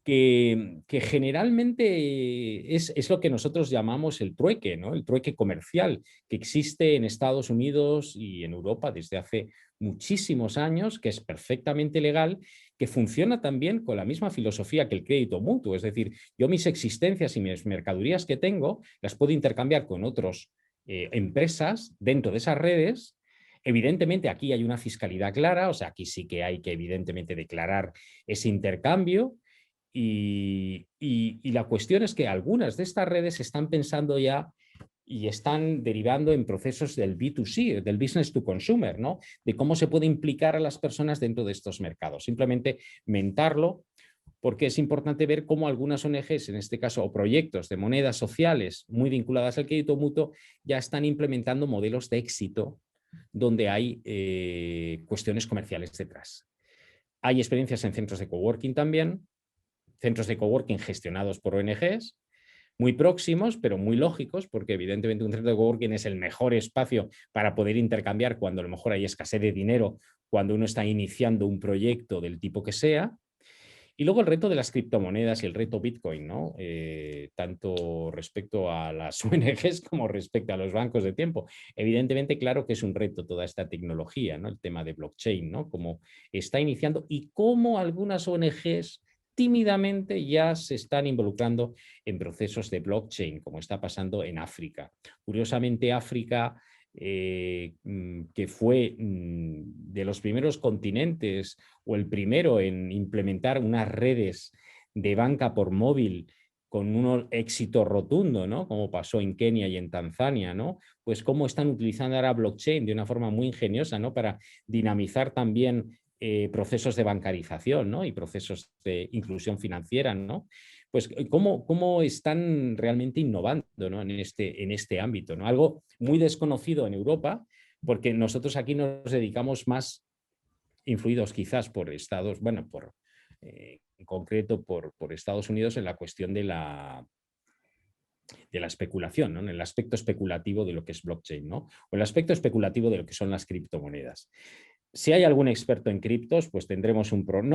que generalmente es lo que nosotros llamamos el trueque, ¿no? El trueque comercial, que existe en Estados Unidos y en Europa desde hace muchísimos años, que es perfectamente legal, que funciona también con la misma filosofía que el crédito mutuo. Es decir, yo mis existencias y mis mercaderías que tengo las puedo intercambiar con otras empresas dentro de esas redes. Evidentemente aquí hay una fiscalidad clara, o sea, aquí sí que hay que evidentemente declarar ese intercambio. Y la cuestión es que algunas de estas redes están pensando ya y están derivando en procesos del B2C, del business to consumer, ¿no? De cómo se puede implicar a las personas dentro de estos mercados. Simplemente mentarlo, porque es importante ver cómo algunas ONGs, en este caso, o proyectos de monedas sociales muy vinculadas al crédito mutuo, ya están implementando modelos de éxito donde hay cuestiones comerciales detrás. Hay experiencias en centros de coworking también, centros de coworking gestionados por ONGs, muy próximos, pero muy lógicos, porque evidentemente un centro de coworking es el mejor espacio para poder intercambiar cuando a lo mejor hay escasez de dinero, cuando uno está iniciando un proyecto del tipo que sea. Y luego el reto de las criptomonedas y el reto Bitcoin, ¿no? Tanto respecto a las ONGs como respecto a los bancos de tiempo. Evidentemente, claro que es un reto toda esta tecnología, ¿no? El tema de blockchain, ¿no? Cómo está iniciando y cómo algunas ONGs tímidamente ya se están involucrando en procesos de blockchain, como está pasando en África. Curiosamente, África, que fue de los primeros continentes o el primero en implementar unas redes de banca por móvil con un éxito rotundo, ¿no? Como pasó en Kenia y en Tanzania, ¿no? Pues cómo están utilizando ahora blockchain de una forma muy ingeniosa, ¿no? Para dinamizar también procesos de bancarización, ¿no? Y procesos de inclusión financiera, ¿no? Pues cómo están realmente innovando, ¿no? en este ámbito, ¿no? Algo muy desconocido en Europa, porque nosotros aquí nos dedicamos más, influidos quizás por Estados, bueno, en concreto por Estados Unidos en la cuestión de la especulación, ¿no? En el aspecto especulativo de lo que es blockchain, ¿no? O el aspecto especulativo de lo que son las criptomonedas. Si hay algún experto en criptos, pues no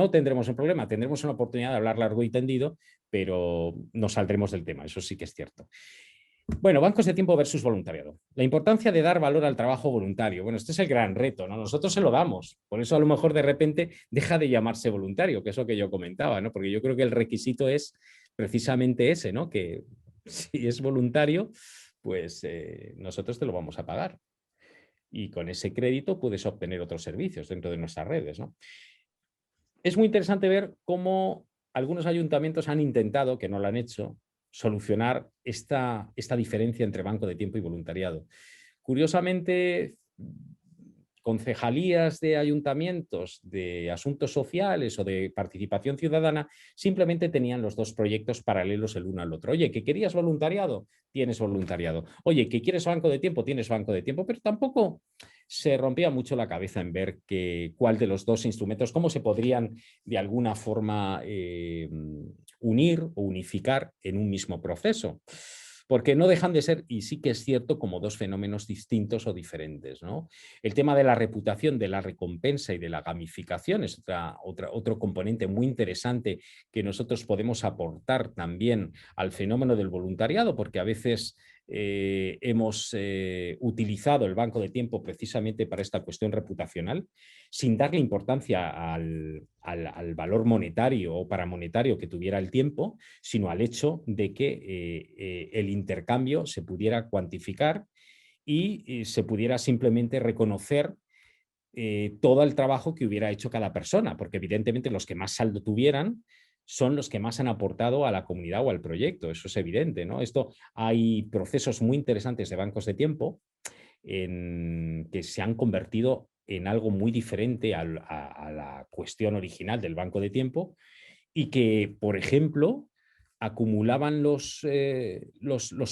tendremos un problema, tendremos una oportunidad de hablar largo y tendido, pero nos saldremos del tema, eso sí que es cierto. Bueno, bancos de tiempo versus voluntariado. La importancia de dar valor al trabajo voluntario. Bueno, este es el gran reto, ¿no? Nosotros se lo damos, por eso a lo mejor de repente deja de llamarse voluntario, que es lo que yo comentaba, ¿no? Porque yo creo que el requisito es precisamente ese, ¿no? Que si es voluntario, pues nosotros te lo vamos a pagar. Y con ese crédito puedes obtener otros servicios dentro de nuestras redes, ¿no? Es muy interesante ver cómo algunos ayuntamientos han intentado, que no lo han hecho, solucionar esta diferencia entre banco de tiempo y voluntariado. Curiosamente, concejalías de ayuntamientos de asuntos sociales o de participación ciudadana simplemente tenían los dos proyectos paralelos el uno al otro. Oye, ¿que querías voluntariado? Tienes voluntariado. Oye, ¿que quieres banco de tiempo? Tienes banco de tiempo. Pero tampoco se rompía mucho la cabeza en ver cuál de los dos instrumentos, cómo se podrían de alguna forma unir o unificar en un mismo proceso. Porque no dejan de ser, y sí que es cierto, como dos fenómenos distintos o diferentes, ¿no? El tema de la reputación, de la recompensa y de la gamificación es otro componente muy interesante que nosotros podemos aportar también al fenómeno del voluntariado, porque a veces hemos utilizado el banco de tiempo precisamente para esta cuestión reputacional, sin darle importancia al valor monetario o paramonetario que tuviera el tiempo, sino al hecho de que el intercambio se pudiera cuantificar y se pudiera simplemente reconocer todo el trabajo que hubiera hecho cada persona, porque evidentemente los que más saldo tuvieran son los que más han aportado a la comunidad o al proyecto, eso es evidente, ¿no? Hay procesos muy interesantes de bancos de tiempo que se han convertido en algo muy diferente a la cuestión original del banco de tiempo y que, por ejemplo, acumulaban los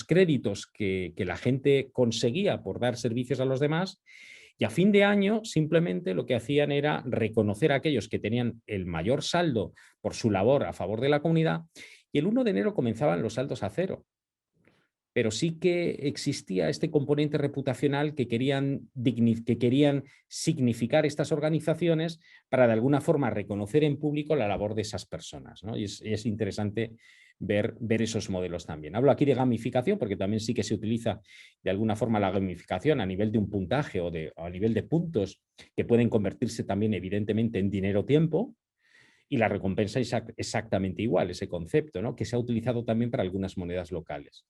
créditos que la gente conseguía por dar servicios a los demás y a fin de año simplemente lo que hacían era reconocer a aquellos que tenían el mayor saldo por su labor a favor de la comunidad y el 1 de enero comenzaban los saldos a cero. Pero sí que existía este componente reputacional que querían significar estas organizaciones para de alguna forma reconocer en público la labor de esas personas, ¿no? Y es interesante ver esos modelos también. Hablo aquí de gamificación porque también sí que se utiliza de alguna forma la gamificación a nivel de un puntaje o a nivel de puntos que pueden convertirse también evidentemente en dinero-tiempo. Y la recompensa es exactamente igual, ese concepto, ¿no? Que se ha utilizado también para algunas monedas locales.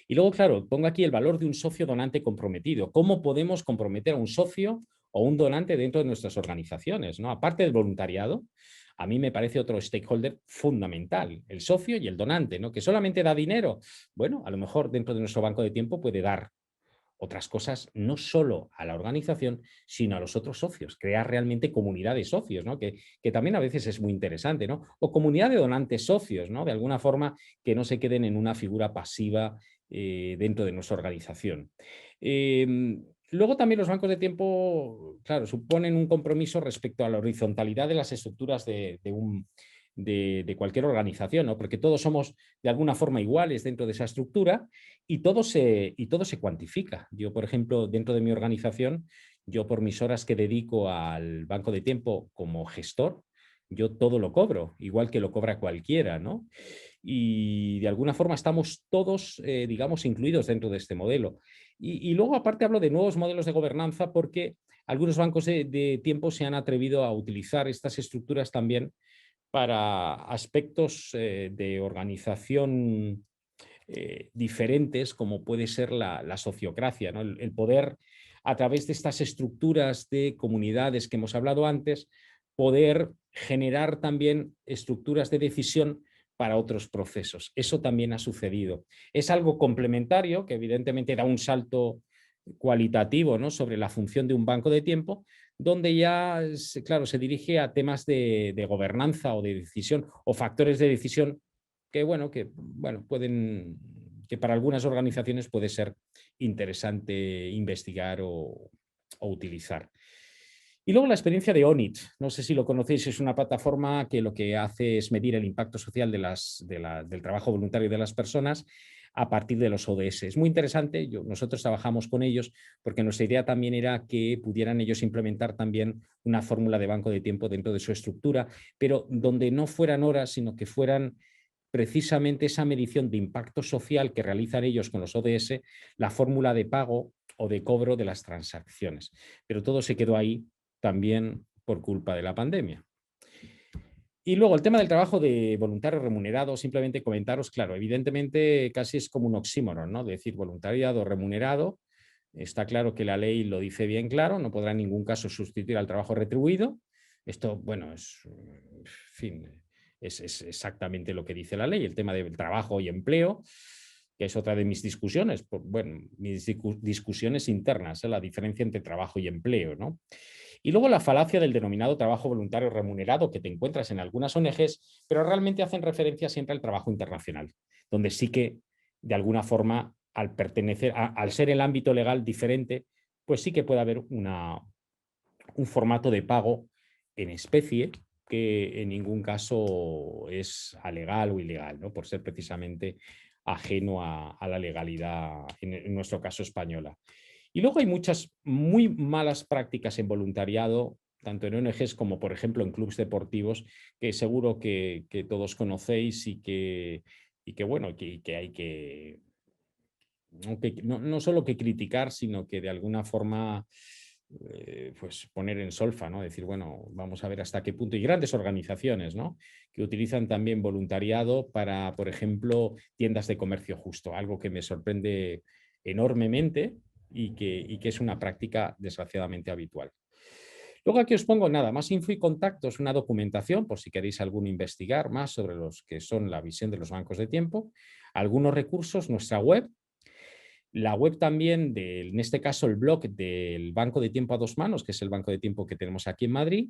Y luego, claro, pongo aquí el valor de un socio donante comprometido. ¿Cómo podemos comprometer a un socio o un donante dentro de nuestras organizaciones, ¿no? Aparte del voluntariado, a mí me parece otro stakeholder fundamental, el socio y el donante, ¿no? Que solamente da dinero. Bueno, a lo mejor dentro de nuestro banco de tiempo puede dar otras cosas, no solo a la organización, sino a los otros socios, crear realmente comunidad de socios, ¿no? Que también a veces es muy interesante, ¿no? O comunidad de donantes socios, ¿no? De alguna forma que no se queden en una figura pasiva dentro de nuestra organización. Luego también los bancos de tiempo, claro, suponen un compromiso respecto a la horizontalidad de las estructuras de cualquier organización, ¿no? Porque todos somos de alguna forma iguales dentro de esa estructura y todo se cuantifica. Yo, por ejemplo, dentro de mi organización, yo por mis horas que dedico al banco de tiempo como gestor, yo todo lo cobro, igual que lo cobra cualquiera, ¿no? Y de alguna forma estamos todos, digamos, incluidos dentro de este modelo. Y luego, aparte, hablo de nuevos modelos de gobernanza porque algunos bancos de tiempo se han atrevido a utilizar estas estructuras también para aspectos de organización diferentes, como puede ser la sociocracia, ¿no? El poder, a través de estas estructuras de comunidades que hemos hablado antes, poder generar también estructuras de decisión para otros procesos. Eso también ha sucedido. Es algo complementario que evidentemente da un salto cualitativo, ¿no? Sobre la función de un banco de tiempo, donde ya, claro, se dirige a temas de gobernanza o de decisión o factores de decisión que que para algunas organizaciones puede ser interesante investigar o utilizar. Y luego la experiencia de ONIT, no sé si lo conocéis, es una plataforma que lo que hace es medir el impacto social del trabajo voluntario de las personas a partir de los ODS. Es muy interesante, nosotros trabajamos con ellos porque nuestra idea también era que pudieran ellos implementar también una fórmula de banco de tiempo dentro de su estructura, pero donde no fueran horas, sino que fueran precisamente esa medición de impacto social que realizan ellos con los ODS, la fórmula de pago o de cobro de las transacciones. Pero todo se quedó ahí también por culpa de la pandemia. Y luego el tema del trabajo de voluntario remunerado, simplemente comentaros, claro, evidentemente casi es como un oxímoron, ¿no? Decir voluntariado remunerado, está claro que la ley lo dice bien claro, no podrá en ningún caso sustituir al trabajo retribuido. Esto, bueno, en fin, es exactamente lo que dice la ley, el tema del trabajo y empleo, que es otra de mis discusiones, bueno, mis discusiones internas, la diferencia entre trabajo y empleo, ¿no? Y luego la falacia del denominado trabajo voluntario remunerado que te encuentras en algunas ONGs, pero realmente hacen referencia siempre al trabajo internacional, donde sí que de alguna forma al pertenecer, al ser el ámbito legal diferente, pues sí que puede haber un formato de pago en especie que en ningún caso es alegal o ilegal, ¿no? Por ser precisamente ajeno a la legalidad, en nuestro caso española. Y luego hay muchas muy malas prácticas en voluntariado, tanto en ONGs como, por ejemplo, en clubes deportivos, que seguro que todos conocéis y que bueno, que hay que no solo que criticar, sino que de alguna forma pues poner en solfa, ¿no? Decir, bueno, vamos a ver hasta qué punto. Y grandes organizaciones, ¿no? Que utilizan también voluntariado para, por ejemplo, tiendas de comercio justo, algo que me sorprende enormemente y que es una práctica desgraciadamente habitual. Luego aquí os pongo nada, más info y contactos, una documentación, por si queréis alguno investigar más sobre los que son la visión de los bancos de tiempo, algunos recursos, nuestra web, la web también, en este caso el blog del Banco de Tiempo a Dos Manos, que es el banco de tiempo que tenemos aquí en Madrid.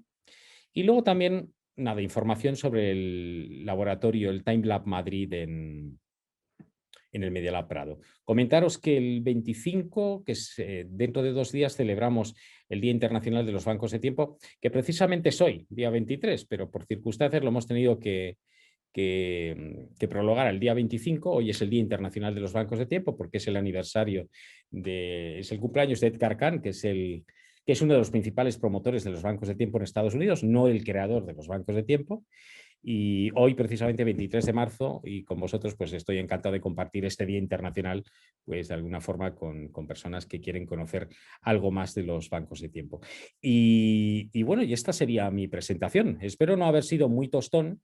Y luego también, nada, información sobre el laboratorio, el TimeLab Madrid en el Medialab Prado. Comentaros que el 25, que es dentro de 2 días, celebramos el Día Internacional de los Bancos de Tiempo, que precisamente es hoy, día 23, pero por circunstancias lo hemos tenido que prolongar el día 25. Hoy es el Día Internacional de los Bancos de Tiempo porque es el aniversario, es el cumpleaños de Edgar Cahn, que es uno de los principales promotores de los bancos de tiempo en Estados Unidos, no el creador de los bancos de tiempo. Y hoy, precisamente 23 de marzo, y con vosotros, pues estoy encantado de compartir este Día Internacional, pues de alguna forma con personas que quieren conocer algo más de los bancos de tiempo. Y bueno, y esta sería mi presentación. Espero no haber sido muy tostón,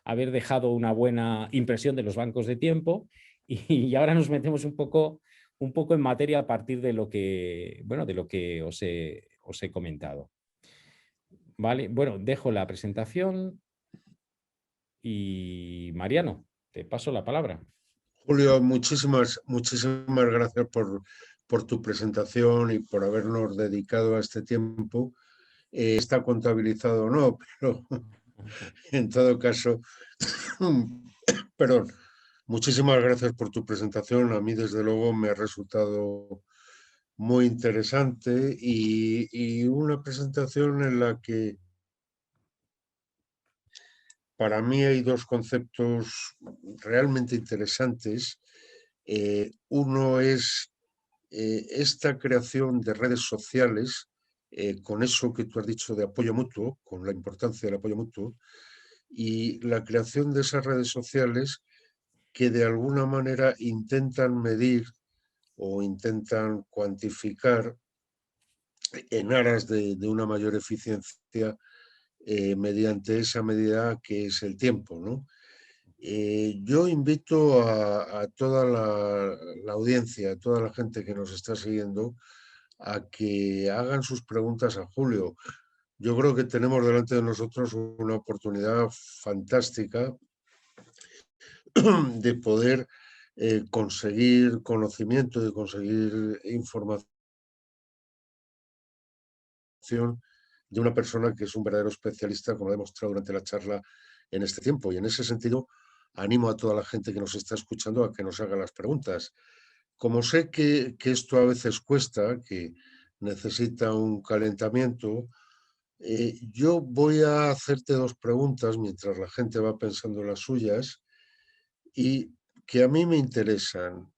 haber dejado una buena impresión de los bancos de tiempo y ahora nos metemos un poco en materia a partir de lo que, bueno, de lo que os he comentado. Vale, bueno, dejo la presentación y Mariano, te paso la palabra. Julio, muchísimas gracias por tu presentación y por habernos dedicado a este tiempo. Está contabilizado o no, pero en todo caso, perdón, muchísimas gracias por tu presentación. A mí, desde luego, me ha resultado muy interesante y una presentación en la que para mí hay 2 conceptos realmente interesantes. Uno es esta creación de redes sociales, con eso que tú has dicho de apoyo mutuo, con la importancia del apoyo mutuo, y la creación de esas redes sociales que de alguna manera intentan medir o intentan cuantificar en aras de una mayor eficiencia mediante esa medida que es el tiempo, ¿no? Yo invito a toda la audiencia, a toda la gente que nos está siguiendo, a que hagan sus preguntas a Julio. Yo creo que tenemos delante de nosotros una oportunidad fantástica de poder conseguir conocimiento, de conseguir información de una persona que es un verdadero especialista, como ha demostrado durante la charla en este tiempo. Y en ese sentido, animo a toda la gente que nos está escuchando a que nos haga las preguntas. Como sé que esto a veces cuesta, que necesita un calentamiento, yo voy a hacerte 2 preguntas mientras la gente va pensando las suyas y que a mí me interesan.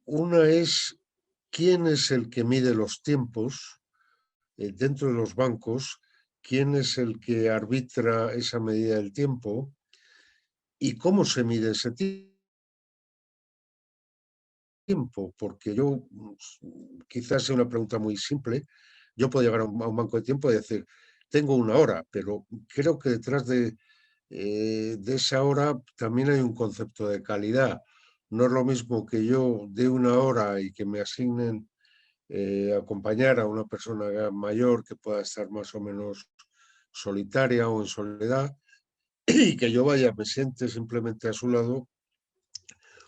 Una es quién es el que mide los tiempos dentro de los bancos, quién es el que arbitra esa medida del tiempo y cómo se mide ese tiempo, porque yo, quizás sea una pregunta muy simple, yo puedo llegar a un banco de tiempo y decir, tengo una hora, pero creo que detrás de esa hora también hay un concepto de calidad. No es lo mismo que yo dé una hora y que me asignen acompañar a una persona mayor que pueda estar más o menos solitaria o en soledad y que yo vaya, me siente simplemente a su lado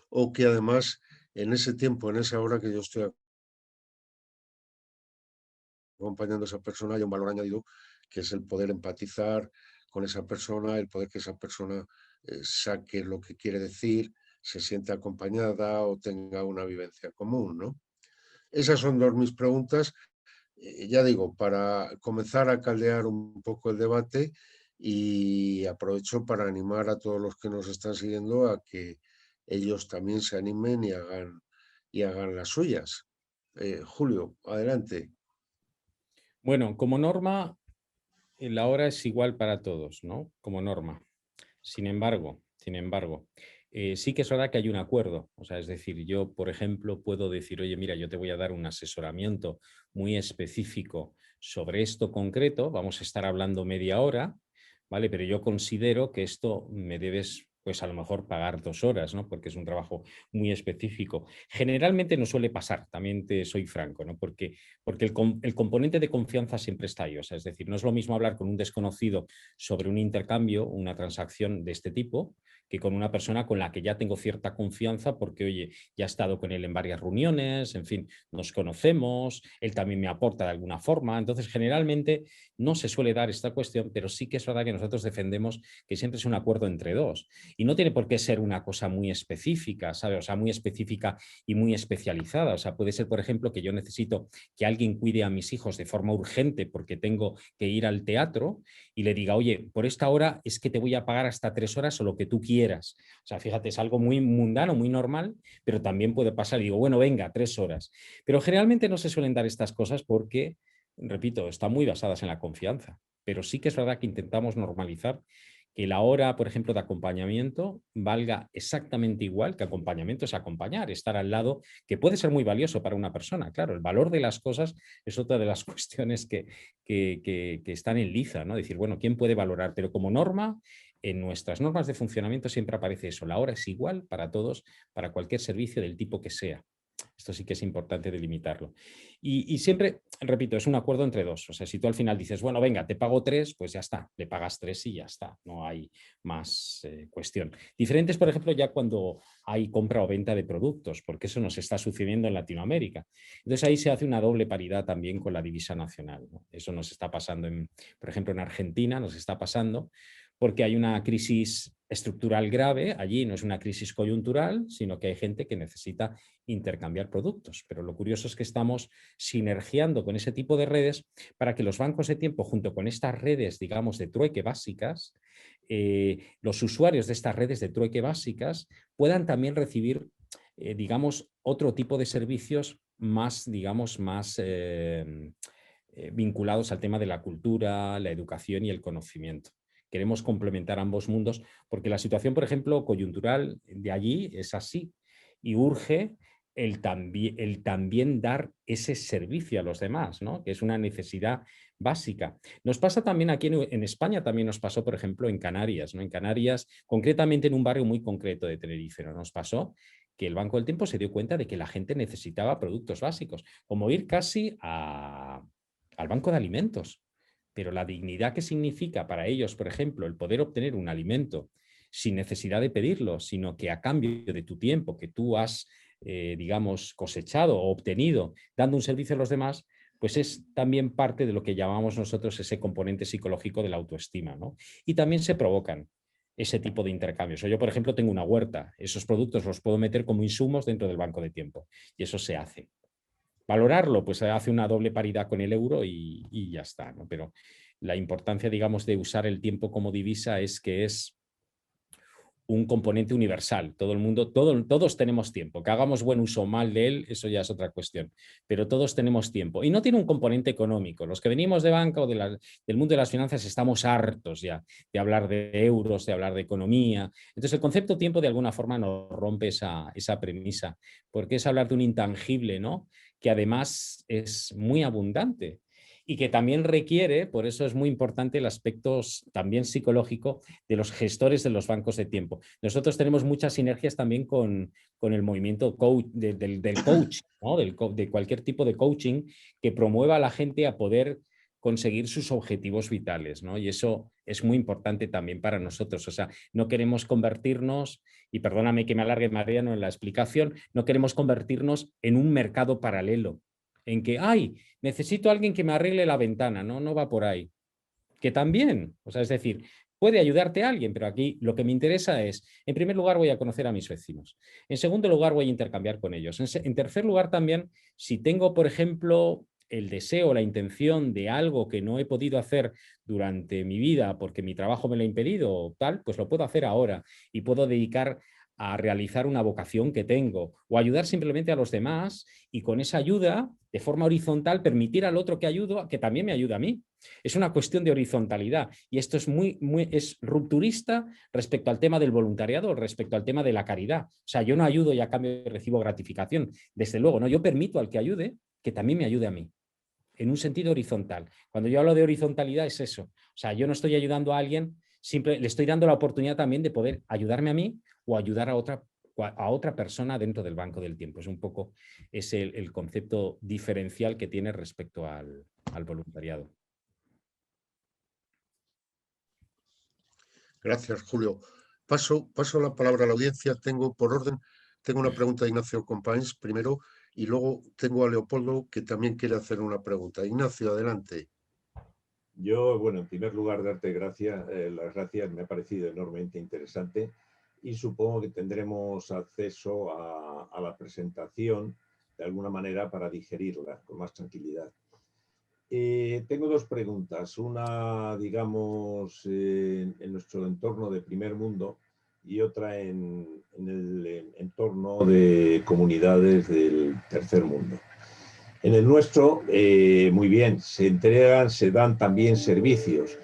o que además en ese tiempo, en esa hora que yo estoy acompañando a esa persona, hay un valor añadido que es el poder empatizar con esa persona, el poder que esa persona saque lo que quiere decir, se siente acompañada o tenga una vivencia común, ¿no? Esas son dos mis preguntas, ya digo, para comenzar a caldear un poco el debate y aprovecho para animar a todos los que nos están siguiendo a que ellos también se animen y hagan las suyas. Julio, adelante. Bueno, como norma, la hora es igual para todos, ¿no? Como norma. Sin embargo, sí que es verdad que hay un acuerdo. O sea, es decir, yo, por ejemplo, puedo decir, oye, mira, yo te voy a dar un asesoramiento muy específico sobre esto concreto, vamos a estar hablando media hora, ¿vale? Pero yo considero que esto me debes, pues a lo mejor pagar 2 horas, ¿no? Porque es un trabajo muy específico. Generalmente no suele pasar, también te soy franco, ¿no? Porque el componente de confianza siempre está ahí. O sea, es decir, no es lo mismo hablar con un desconocido sobre un intercambio, una transacción de este tipo, que con una persona con la que ya tengo cierta confianza porque, oye, ya he estado con él en varias reuniones, en fin, nos conocemos, él también me aporta de alguna forma. Entonces, generalmente no se suele dar esta cuestión, pero sí que es verdad que nosotros defendemos que siempre es un acuerdo entre dos. Y no tiene por qué ser una cosa muy específica, ¿sabes? O sea, muy específica y muy especializada. O sea, puede ser, por ejemplo, que yo necesito que alguien cuide a mis hijos de forma urgente porque tengo que ir al teatro y le diga, oye, por esta hora es que te voy a pagar hasta 3 horas o lo que tú quieras. O sea, fíjate, es algo muy mundano, muy normal, pero también puede pasar. Y digo, bueno, venga, 3 horas. Pero generalmente no se suelen dar estas cosas porque, repito, están muy basadas en la confianza. Pero sí que es verdad que intentamos normalizar que la hora, por ejemplo, de acompañamiento valga exactamente igual que acompañamiento es acompañar, estar al lado, que puede ser muy valioso para una persona. Claro, el valor de las cosas es otra de las cuestiones que están en liza, ¿no? Decir, bueno, ¿quién puede valorar? Pero como norma, en nuestras normas de funcionamiento siempre aparece eso. La hora es igual para todos, para cualquier servicio del tipo que sea. Esto sí que es importante delimitarlo. Y siempre, repito, es un acuerdo entre dos. O sea, si tú al final dices, bueno, venga, te pago 3, pues ya está, le pagas 3 y ya está. No hay más cuestión. Diferentes, por ejemplo, ya cuando hay compra o venta de productos, porque eso nos está sucediendo en Latinoamérica. Entonces ahí se hace una doble paridad también con la divisa nacional, ¿no? Eso nos está pasando, por ejemplo, en Argentina nos está pasando porque hay una crisis estructural grave, allí no es una crisis coyuntural, sino que hay gente que necesita intercambiar productos. Pero lo curioso es que estamos sinergiando con ese tipo de redes para que los bancos de tiempo, junto con estas redes, digamos, de trueque básicas, los usuarios de estas redes de trueque básicas puedan también recibir, digamos, otro tipo de servicios más, digamos, más vinculados al tema de la cultura, la educación y el conocimiento. Queremos complementar ambos mundos porque la situación, por ejemplo, coyuntural de allí es así y urge el también dar ese servicio a los demás, ¿no? Que es una necesidad básica. Nos pasa también aquí en España, también nos pasó, por ejemplo, en Canarias, ¿no? En Canarias, concretamente en un barrio muy concreto de Tenerife, ¿no? Nos pasó que el Banco del Tiempo se dio cuenta de que la gente necesitaba productos básicos, como ir casi al banco de alimentos. Pero la dignidad que significa para ellos, por ejemplo, el poder obtener un alimento sin necesidad de pedirlo, sino que a cambio de tu tiempo que tú has, digamos, cosechado o obtenido dando un servicio a los demás, pues es también parte de lo que llamamos nosotros ese componente psicológico de la autoestima, ¿no? Y también se provocan ese tipo de intercambios. O yo, por ejemplo, tengo una huerta, esos productos los puedo meter como insumos dentro del banco de tiempo y eso se hace. Valorarlo, pues hace una doble paridad con el euro y ya está, ¿no? Pero la importancia, digamos, de usar el tiempo como divisa es que es un componente universal. Todo el mundo, todos tenemos tiempo. Que hagamos buen uso o mal de él, eso ya es otra cuestión. Pero todos tenemos tiempo. Y no tiene un componente económico. Los que venimos de banca o del mundo de las finanzas estamos hartos ya de hablar de euros, de hablar de economía. Entonces el concepto tiempo de alguna forma nos rompe esa premisa, porque es hablar de un intangible, ¿no? Que además es muy abundante y que también requiere, por eso es muy importante el aspecto también psicológico de los gestores de los bancos de tiempo. Nosotros tenemos muchas sinergias también con el movimiento del coach, ¿no? De cualquier tipo de coaching que promueva a la gente a poder conseguir sus objetivos vitales, ¿no? Y eso es muy importante también para nosotros. O sea, no queremos convertirnos, y perdóname que me alargue, Mariano, en la explicación, no queremos convertirnos en un mercado paralelo, en que, ay, necesito a alguien que me arregle la ventana, no, no va por ahí. Que también, o sea, es decir, puede ayudarte a alguien, pero aquí lo que me interesa es, en primer lugar, voy a conocer a mis vecinos. En segundo lugar, voy a intercambiar con ellos. En tercer lugar, también, si tengo, por ejemplo, el deseo, la intención de algo que no he podido hacer durante mi vida porque mi trabajo me lo ha impedido o tal, pues lo puedo hacer ahora y puedo dedicar a realizar una vocación que tengo o ayudar simplemente a los demás y con esa ayuda, de forma horizontal, permitir al otro que ayudo que también me ayude a mí. Es una cuestión de horizontalidad y esto es es rupturista respecto al tema del voluntariado, respecto al tema de la caridad. O sea, yo no ayudo y a cambio recibo gratificación. Desde luego, ¿no? Yo permito al que ayude que también me ayude a mí, en un sentido horizontal. Cuando yo hablo de horizontalidad es eso. O sea, yo no estoy ayudando a alguien, le estoy dando la oportunidad también de poder ayudarme a mí o ayudar a otra persona dentro del banco del tiempo. Es un poco el concepto diferencial que tiene respecto al voluntariado. Gracias, Julio. Paso la palabra a la audiencia. Tengo, por orden, tengo una pregunta de Ignacio Companys primero y luego tengo a Leopoldo que también quiere hacer una pregunta. Ignacio, adelante. Yo, bueno, en primer lugar, darte las gracias, me ha parecido enormemente interesante y supongo que tendremos acceso a la presentación de alguna manera para digerirla con más tranquilidad. Tengo dos preguntas, una, digamos, en nuestro entorno de primer mundo y otra en el entorno de comunidades del tercer mundo. En el nuestro, muy bien, se dan también servicios.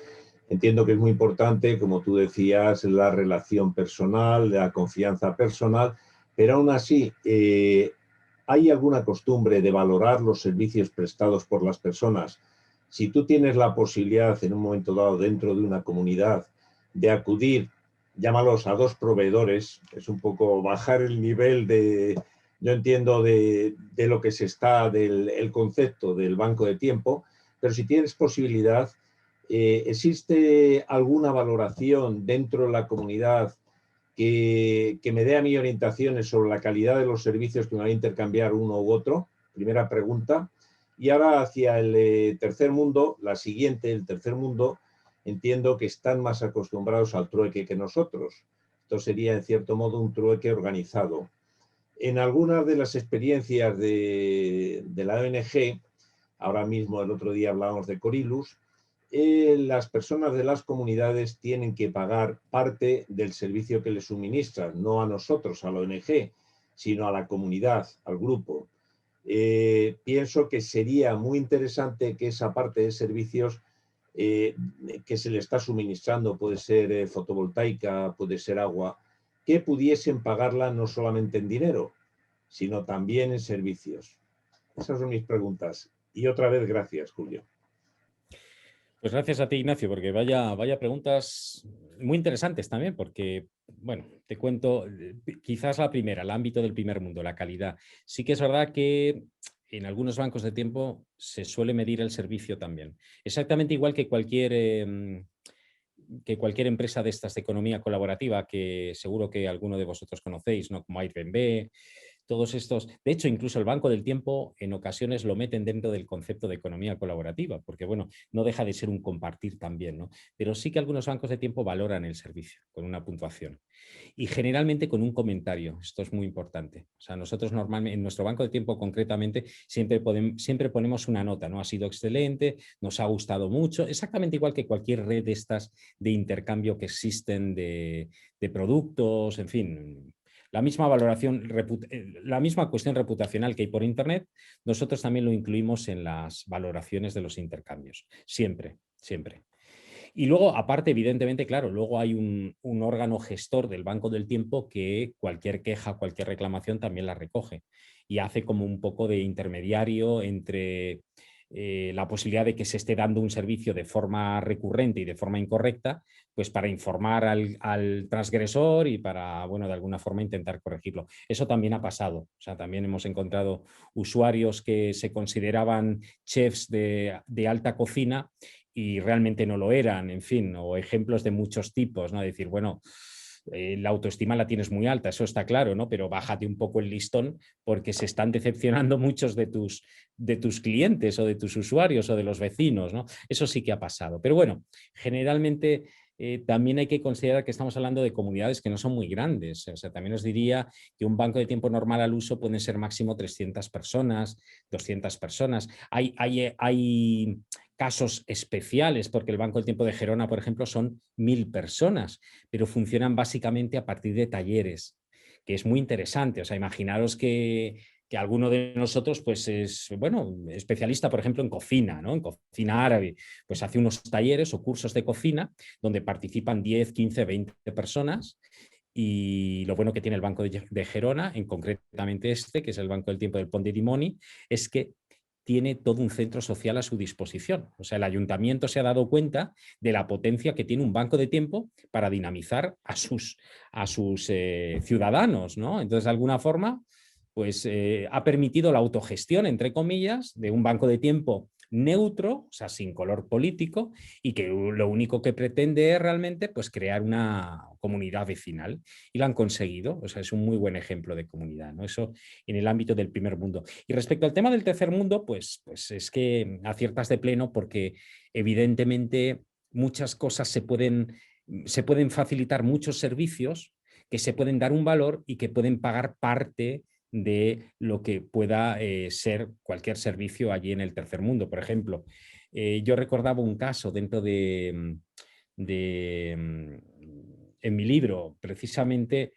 Entiendo que es muy importante, como tú decías, la relación personal, la confianza personal, pero aún así, ¿hay alguna costumbre de valorar los servicios prestados por las personas? Si tú tienes la posibilidad en un momento dado dentro de una comunidad de acudir, llámalos a dos proveedores, es un poco bajar el nivel de, yo entiendo, de lo que se está, del concepto del banco de tiempo, pero si tienes posibilidad, ¿existe alguna valoración dentro de la comunidad que me dé a mí orientaciones sobre la calidad de los servicios que me van a intercambiar uno u otro? Primera pregunta. Y ahora hacia el tercer mundo, la siguiente, el tercer mundo, entiendo que están más acostumbrados al trueque que nosotros. Esto sería, en cierto modo, un trueque organizado. En algunas de las experiencias de la ONG, ahora mismo el otro día hablábamos de Corilus, las personas de las comunidades tienen que pagar parte del servicio que les suministran, no a nosotros, a la ONG, sino a la comunidad, al grupo. Pienso que sería muy interesante que esa parte de servicios que se le está suministrando, puede ser fotovoltaica, puede ser agua, que pudiesen pagarla no solamente en dinero, sino también en servicios. Esas son mis preguntas. Y otra vez, gracias, Julio. Pues gracias a ti, Ignacio, porque vaya preguntas muy interesantes también, porque, bueno, te cuento, quizás la primera, el ámbito del primer mundo, la calidad. Sí que es verdad que en algunos bancos de tiempo se suele medir el servicio también. Exactamente igual que cualquier empresa de estas de economía colaborativa, que seguro que alguno de vosotros conocéis, ¿no? Como Airbnb, todos estos... De hecho, incluso el Banco del Tiempo en ocasiones lo meten dentro del concepto de economía colaborativa, porque bueno, no deja de ser un compartir también, ¿no? Pero sí que algunos bancos de tiempo valoran el servicio con una puntuación y generalmente con un comentario. Esto es muy importante. O sea, nosotros normalmente, en nuestro Banco de Tiempo concretamente, siempre ponemos una nota, ¿no? Ha sido excelente, nos ha gustado mucho, exactamente igual que cualquier red de estas de intercambio que existen de productos, en fin... La misma valoración, la misma cuestión reputacional que hay por Internet, nosotros también lo incluimos en las valoraciones de los intercambios. Siempre, siempre. Y luego, aparte, evidentemente, claro, luego hay un órgano gestor del Banco del Tiempo que cualquier queja, cualquier reclamación también la recoge y hace como un poco de intermediario entre la posibilidad de que se esté dando un servicio de forma recurrente y de forma incorrecta, pues para informar al transgresor y para, bueno, de alguna forma intentar corregirlo. Eso también ha pasado. O sea, también hemos encontrado usuarios que se consideraban chefs de alta cocina y realmente no lo eran, en fin, o ejemplos de muchos tipos, ¿no? Decir, bueno, la autoestima la tienes muy alta, eso está claro, ¿no? Pero bájate un poco el listón porque se están decepcionando muchos de tus clientes o de tus usuarios o de los vecinos, ¿no? Eso sí que ha pasado. Pero bueno, generalmente también hay que considerar que estamos hablando de comunidades que no son muy grandes. O sea, también os diría que un banco de tiempo normal al uso pueden ser máximo 300 personas, 200 personas. Hay casos especiales, porque el Banco del Tiempo de Gerona, por ejemplo, son 1000 personas, pero funcionan básicamente a partir de talleres, que es muy interesante. O sea, imaginaros que alguno de nosotros pues es, bueno, especialista, por ejemplo, en cocina, ¿no? En cocina árabe, pues hace unos talleres o cursos de cocina donde participan 10, 15, 20 personas. Y lo bueno que tiene el Banco de Gerona, en concretamente este, que es el Banco del Tiempo del Pont de Dimoni, es que tiene todo un centro social a su disposición. O sea, el ayuntamiento se ha dado cuenta de la potencia que tiene un banco de tiempo para dinamizar a sus ciudadanos, ¿no? Entonces, de alguna forma, pues ha permitido la autogestión, entre comillas, de un banco de tiempo neutro, o sea, sin color político, y que lo único que pretende es realmente pues, crear una comunidad vecinal. Y lo han conseguido, o sea, es un muy buen ejemplo de comunidad, ¿no? Eso en el ámbito del primer mundo. Y respecto al tema del tercer mundo, pues es que aciertas de pleno porque evidentemente muchas cosas se pueden facilitar, muchos servicios que se pueden dar un valor y que pueden pagar parte de lo que pueda ser cualquier servicio allí en el tercer mundo. Por ejemplo, yo recordaba un caso dentro en mi libro, precisamente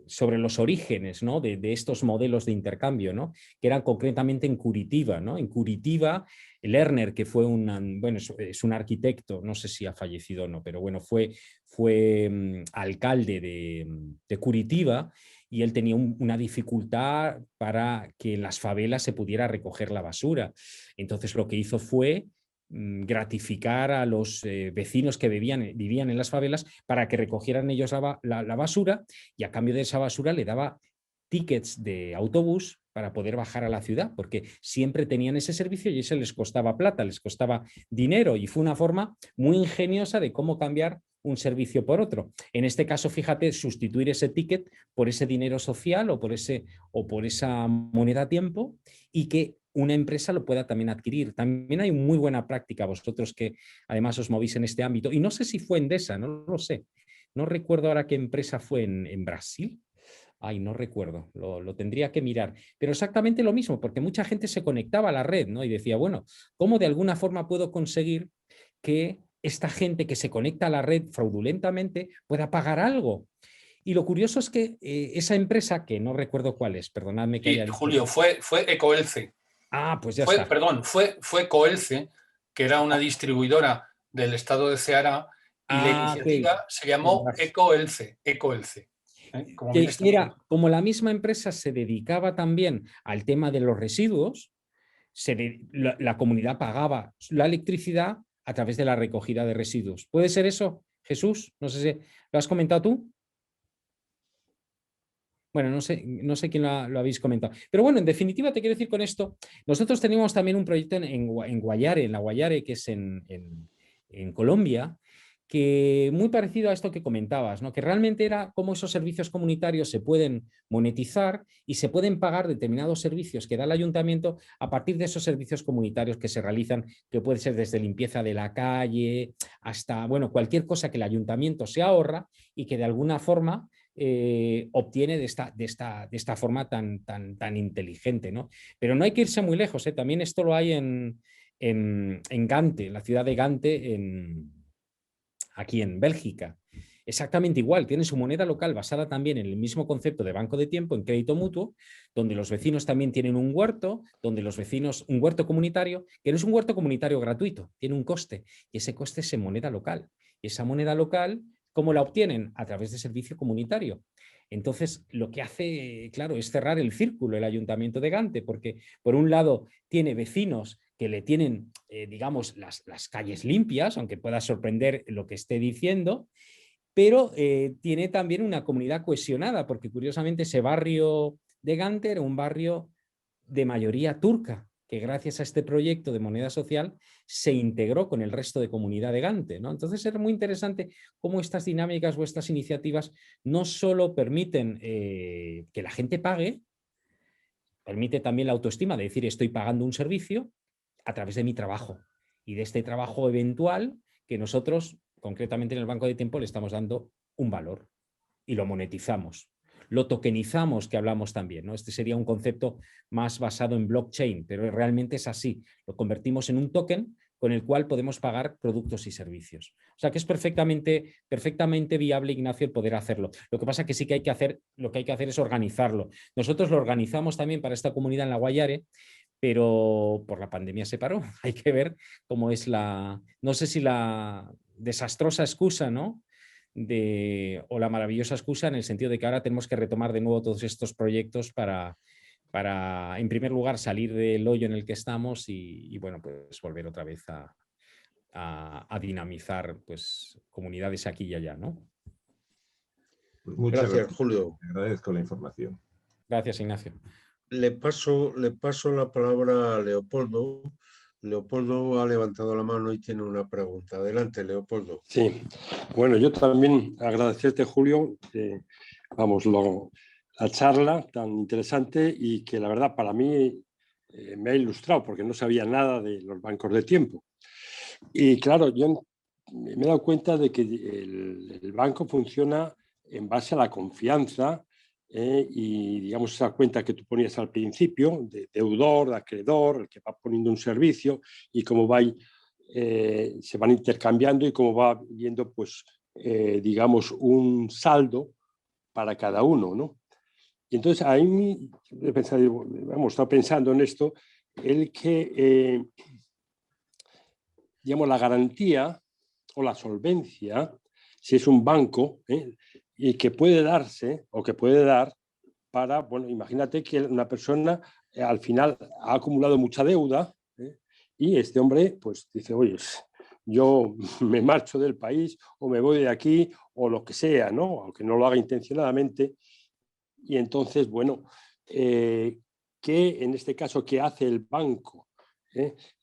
sobre los orígenes, ¿no? de estos modelos de intercambio, ¿no? Que eran concretamente en Curitiba, ¿no? En Curitiba, Lerner, que fue bueno, es un arquitecto, no sé si ha fallecido o no, pero bueno, fue alcalde de Curitiba, y él tenía una dificultad para que en las favelas se pudiera recoger la basura. Entonces lo que hizo fue gratificar a los vecinos que vivían en las favelas para que recogieran ellos la basura, y a cambio de esa basura le daba tickets de autobús para poder bajar a la ciudad, porque siempre tenían ese servicio y eso les costaba plata, les costaba dinero, y fue una forma muy ingeniosa de cómo cambiar un servicio por otro. En este caso, fíjate, sustituir ese ticket por ese dinero social o por esa moneda a tiempo, y que una empresa lo pueda también adquirir. También hay muy buena práctica, vosotros que además os movís en este ámbito, y no sé si fue Endesa, no lo sé. No recuerdo ahora qué empresa fue en Brasil. Ay, no recuerdo, lo tendría que mirar. Pero exactamente lo mismo, porque mucha gente se conectaba a la red, ¿no? Y decía, bueno, ¿cómo de alguna forma puedo conseguir que esta gente que se conecta a la red fraudulentamente pueda pagar algo? Y lo curioso es que esa empresa, que no recuerdo cuál es, perdonadme que haya dicho... Julio, fue Ecoelce. Ah, pues ya está. Perdón, fue Coelce, que era una distribuidora del estado de Ceará, y la iniciativa se llamó Ecoelce. Que era, como la misma empresa se dedicaba también al tema de los residuos, la comunidad pagaba la electricidad a través de la recogida de residuos. ¿Puede ser eso, Jesús? No sé si lo has comentado tú. Bueno, no sé quién lo habéis comentado. Pero bueno, en definitiva, te quiero decir con esto, nosotros tenemos también un proyecto en Guayare, en la Guayare, que es en Colombia, que muy parecido a esto que comentabas, ¿no? Que realmente era cómo esos servicios comunitarios se pueden monetizar y se pueden pagar determinados servicios que da el ayuntamiento a partir de esos servicios comunitarios que se realizan, que puede ser desde limpieza de la calle hasta, bueno, cualquier cosa que el ayuntamiento se ahorra y que de alguna forma obtiene de esta forma tan inteligente, ¿no? Pero no hay que irse muy lejos, ¿eh? También esto lo hay en Gante, en la ciudad de Gante, aquí en Bélgica. Exactamente igual, tiene su moneda local basada también en el mismo concepto de banco de tiempo, en crédito mutuo, donde los vecinos también tienen un huerto, un huerto comunitario, que no es un huerto comunitario gratuito, tiene un coste, y ese coste es en moneda local. Y esa moneda local, ¿cómo la obtienen? A través de servicio comunitario. Entonces, lo que hace, claro, es cerrar el círculo el ayuntamiento de Gante, porque por un lado tiene vecinos que le tienen, digamos, las calles limpias, aunque pueda sorprender lo que esté diciendo, pero tiene también una comunidad cohesionada, porque curiosamente ese barrio de Gante era un barrio de mayoría turca, que gracias a este proyecto de moneda social se integró con el resto de comunidad de Gante, ¿no? Entonces era muy interesante cómo estas dinámicas o estas iniciativas no solo permiten que la gente pague, permite también la autoestima de decir estoy pagando un servicio a través de mi trabajo y de este trabajo eventual que nosotros, concretamente en el Banco de Tiempo, le estamos dando un valor y lo monetizamos. Lo tokenizamos, que hablamos también, ¿no? Este sería un concepto más basado en blockchain, pero realmente es así. Lo convertimos en un token con el cual podemos pagar productos y servicios. O sea que es perfectamente viable, Ignacio, el poder hacerlo. Lo que pasa es que sí que hay que hacer, lo que hay que hacer es organizarlo. Nosotros lo organizamos también para esta comunidad en La Guayare, pero por la pandemia se paró. Hay que ver cómo es no sé si la desastrosa excusa, ¿no? O la maravillosa excusa en el sentido de que ahora tenemos que retomar de nuevo todos estos proyectos para en primer lugar, salir del hoyo en el que estamos y bueno, pues volver otra vez a dinamizar pues, comunidades aquí y allá, ¿no? Pues muchas Gracias, Julio. Te agradezco la información. Gracias, Ignacio. Le paso la palabra a Leopoldo. Leopoldo ha levantado la mano y tiene una pregunta. Adelante, Leopoldo. Sí, bueno, yo también agradecerte, Julio, la charla tan interesante y que la verdad para mí me ha ilustrado porque no sabía nada de los bancos de tiempo. Y claro, yo me he dado cuenta de que el banco funciona en base a la confianza y digamos esa cuenta que tú ponías al principio, de deudor, de acreedor, el que va poniendo un servicio y cómo se van intercambiando y cómo va viendo, pues, digamos, un saldo para cada uno, ¿no? Y entonces ahí he estado pensando en esto, digamos, la garantía o la solvencia, si es un banco, y que puede darse o que puede dar para, bueno, imagínate que una persona al final ha acumulado mucha deuda y este hombre pues dice, oye, yo me marcho del país o me voy de aquí o lo que sea, ¿no? Aunque no lo haga intencionadamente. Y entonces, bueno, ¿qué en este caso qué hace el banco?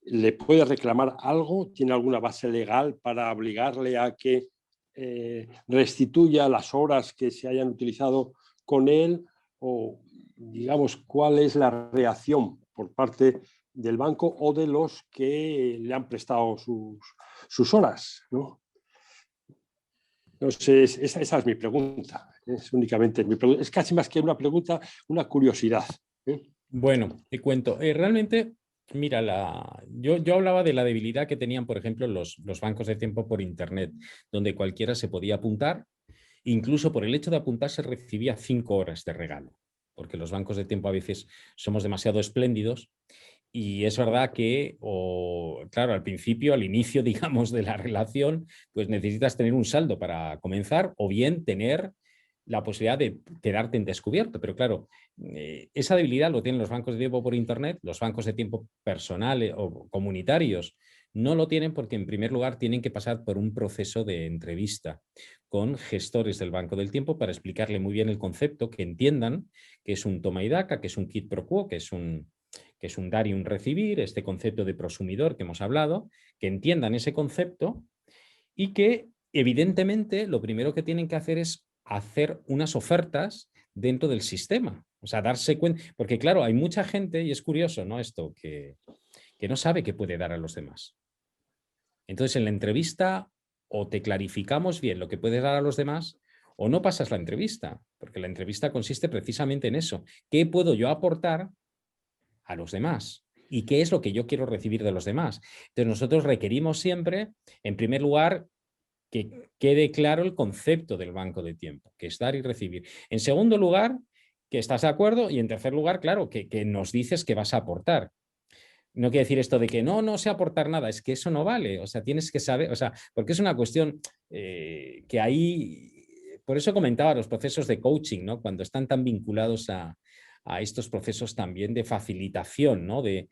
¿Le puede reclamar algo? ¿Tiene alguna base legal para obligarle a que restituya las horas que se hayan utilizado con él? O, digamos, ¿cuál es la reacción por parte del banco o de los que le han prestado sus horas, ¿no? No sé, esa es mi pregunta. Es únicamente mi pregunta. Es casi más que una pregunta, una curiosidad. Bueno, te cuento. Realmente, mira, yo hablaba de la debilidad que tenían, por ejemplo, los bancos de tiempo por Internet, donde cualquiera se podía apuntar. Incluso por el hecho de apuntarse recibía 5 horas de regalo, porque los bancos de tiempo a veces somos demasiado espléndidos. Y es verdad que, claro, al principio, al inicio, digamos, de la relación, pues necesitas tener un saldo para comenzar o bien tener la posibilidad de quedarte en descubierto. Pero claro, esa debilidad lo tienen los bancos de tiempo por Internet, los bancos de tiempo personales o comunitarios no lo tienen porque en primer lugar tienen que pasar por un proceso de entrevista con gestores del Banco del Tiempo para explicarle muy bien el concepto, que entiendan que es un toma y daca, que es un quid pro quo, que es un dar y un recibir, este concepto de prosumidor que hemos hablado, que entiendan ese concepto y que evidentemente, lo primero que tienen que hacer es hacer unas ofertas dentro del sistema. O sea, darse cuenta, porque claro, hay mucha gente, y es curioso, ¿no? Esto, que no sabe qué puede dar a los demás. Entonces, en la entrevista, o te clarificamos bien lo que puedes dar a los demás, o no pasas la entrevista, porque la entrevista consiste precisamente en eso. ¿Qué puedo yo aportar a los demás? ¿Y qué es lo que yo quiero recibir de los demás? Entonces, nosotros requerimos siempre, en primer lugar, que quede claro el concepto del banco de tiempo, que es dar y recibir. En segundo lugar, que estás de acuerdo. Y en tercer lugar, claro, que nos dices que vas a aportar. No quiere decir esto de que no sé aportar nada, es que eso no vale. O sea, tienes que saber, o sea, porque es una cuestión que ahí, por eso comentaba los procesos de coaching, ¿no? Cuando están tan vinculados a estos procesos también de facilitación, ¿no? De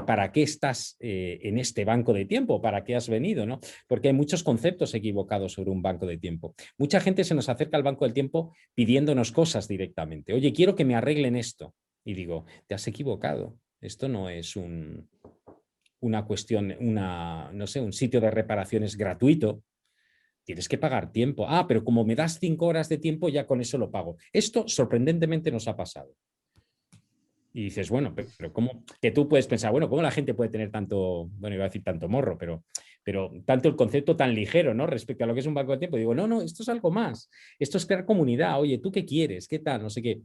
para qué estás en este banco de tiempo, para qué has venido, ¿no? Porque hay muchos conceptos equivocados sobre un banco de tiempo. Mucha gente se nos acerca al banco del tiempo pidiéndonos cosas directamente. Oye, quiero que me arreglen esto. Y digo, te has equivocado. Esto no es una cuestión, no sé, un sitio de reparaciones gratuito. Tienes que pagar tiempo. Ah, pero como me das 5 horas de tiempo, ya con eso lo pago. Esto sorprendentemente nos ha pasado. Y dices, bueno, pero ¿cómo? Que tú puedes pensar, bueno, ¿cómo la gente puede tener tanto, bueno, iba a decir tanto morro, pero tanto el concepto tan ligero, ¿no? Respecto a lo que es un banco de tiempo. Digo, no, esto es algo más. Esto es crear comunidad. Oye, ¿tú qué quieres? ¿Qué tal? No sé qué.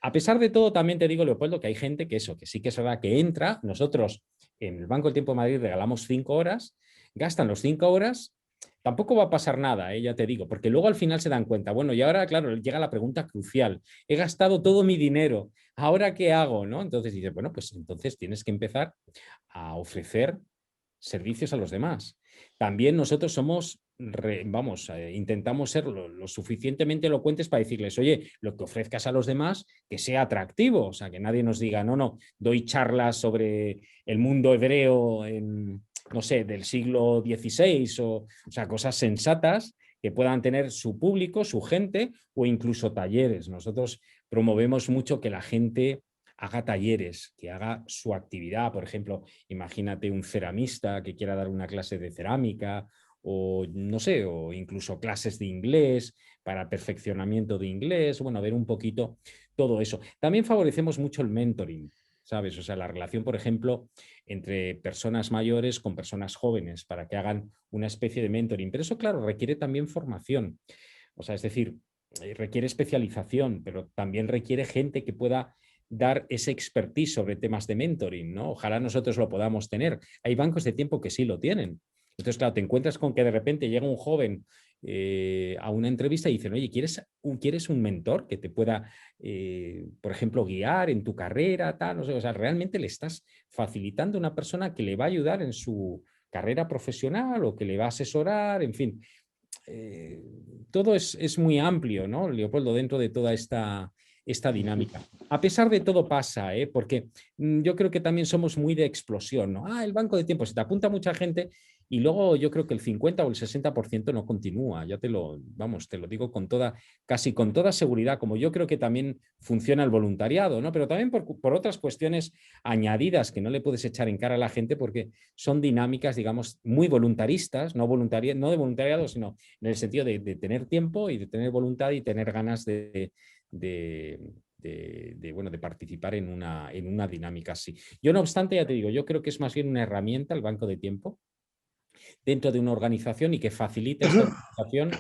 A pesar de todo, también te digo, Leopoldo, que hay gente que eso, que sí que es verdad que entra. Nosotros en el Banco del Tiempo de Madrid regalamos 5 horas, gastan los 5 horas, tampoco va a pasar nada, ya te digo, porque luego al final se dan cuenta, bueno, y ahora, claro, llega la pregunta crucial, he gastado todo mi dinero, ¿ahora qué hago? ¿No? Entonces dices, bueno, pues entonces tienes que empezar a ofrecer servicios a los demás. También nosotros somos, intentamos ser lo suficientemente elocuentes para decirles, oye, lo que ofrezcas a los demás, que sea atractivo, o sea, que nadie nos diga, no, doy charlas sobre el mundo hebreo en, no sé, del siglo XVI, o sea, cosas sensatas que puedan tener su público, su gente, o incluso talleres. Nosotros promovemos mucho que la gente haga talleres, que haga su actividad. Por ejemplo, imagínate un ceramista que quiera dar una clase de cerámica, o no sé, o incluso clases de inglés para perfeccionamiento de inglés, bueno, ver un poquito todo eso. También favorecemos mucho el mentoring, ¿sabes? O sea, la relación, por ejemplo, entre personas mayores con personas jóvenes para que hagan una especie de mentoring. Pero eso, claro, requiere también formación. O sea, es decir, requiere especialización, pero también requiere gente que pueda dar ese expertise sobre temas de mentoring, ¿no? Ojalá nosotros lo podamos tener. Hay bancos de tiempo que sí lo tienen. Entonces, claro, te encuentras con que de repente llega un joven a una entrevista y dicen, oye, ¿quieres un mentor que te pueda, por ejemplo, guiar en tu carrera? Tal? No sé, o sea, realmente le estás facilitando a una persona que le va a ayudar en su carrera profesional o que le va a asesorar, en fin. Todo es muy amplio, ¿no, Leopoldo, dentro de toda esta dinámica. A pesar de todo pasa, porque yo creo que también somos muy de explosión, ¿no? El banco de tiempo, se te apunta mucha gente y luego yo creo que el 50 o el 60% no continúa. Ya te lo digo casi con toda seguridad, como yo creo que también funciona el voluntariado, ¿no? Pero también por otras cuestiones añadidas que no le puedes echar en cara a la gente porque son dinámicas, digamos, muy voluntaristas, no de voluntariado, sino en el sentido de tener tiempo y de tener voluntad y tener ganas de participar en una dinámica así. Yo, no obstante, ya te digo, yo creo que es más bien una herramienta el banco de tiempo dentro de una organización y que facilite esta organización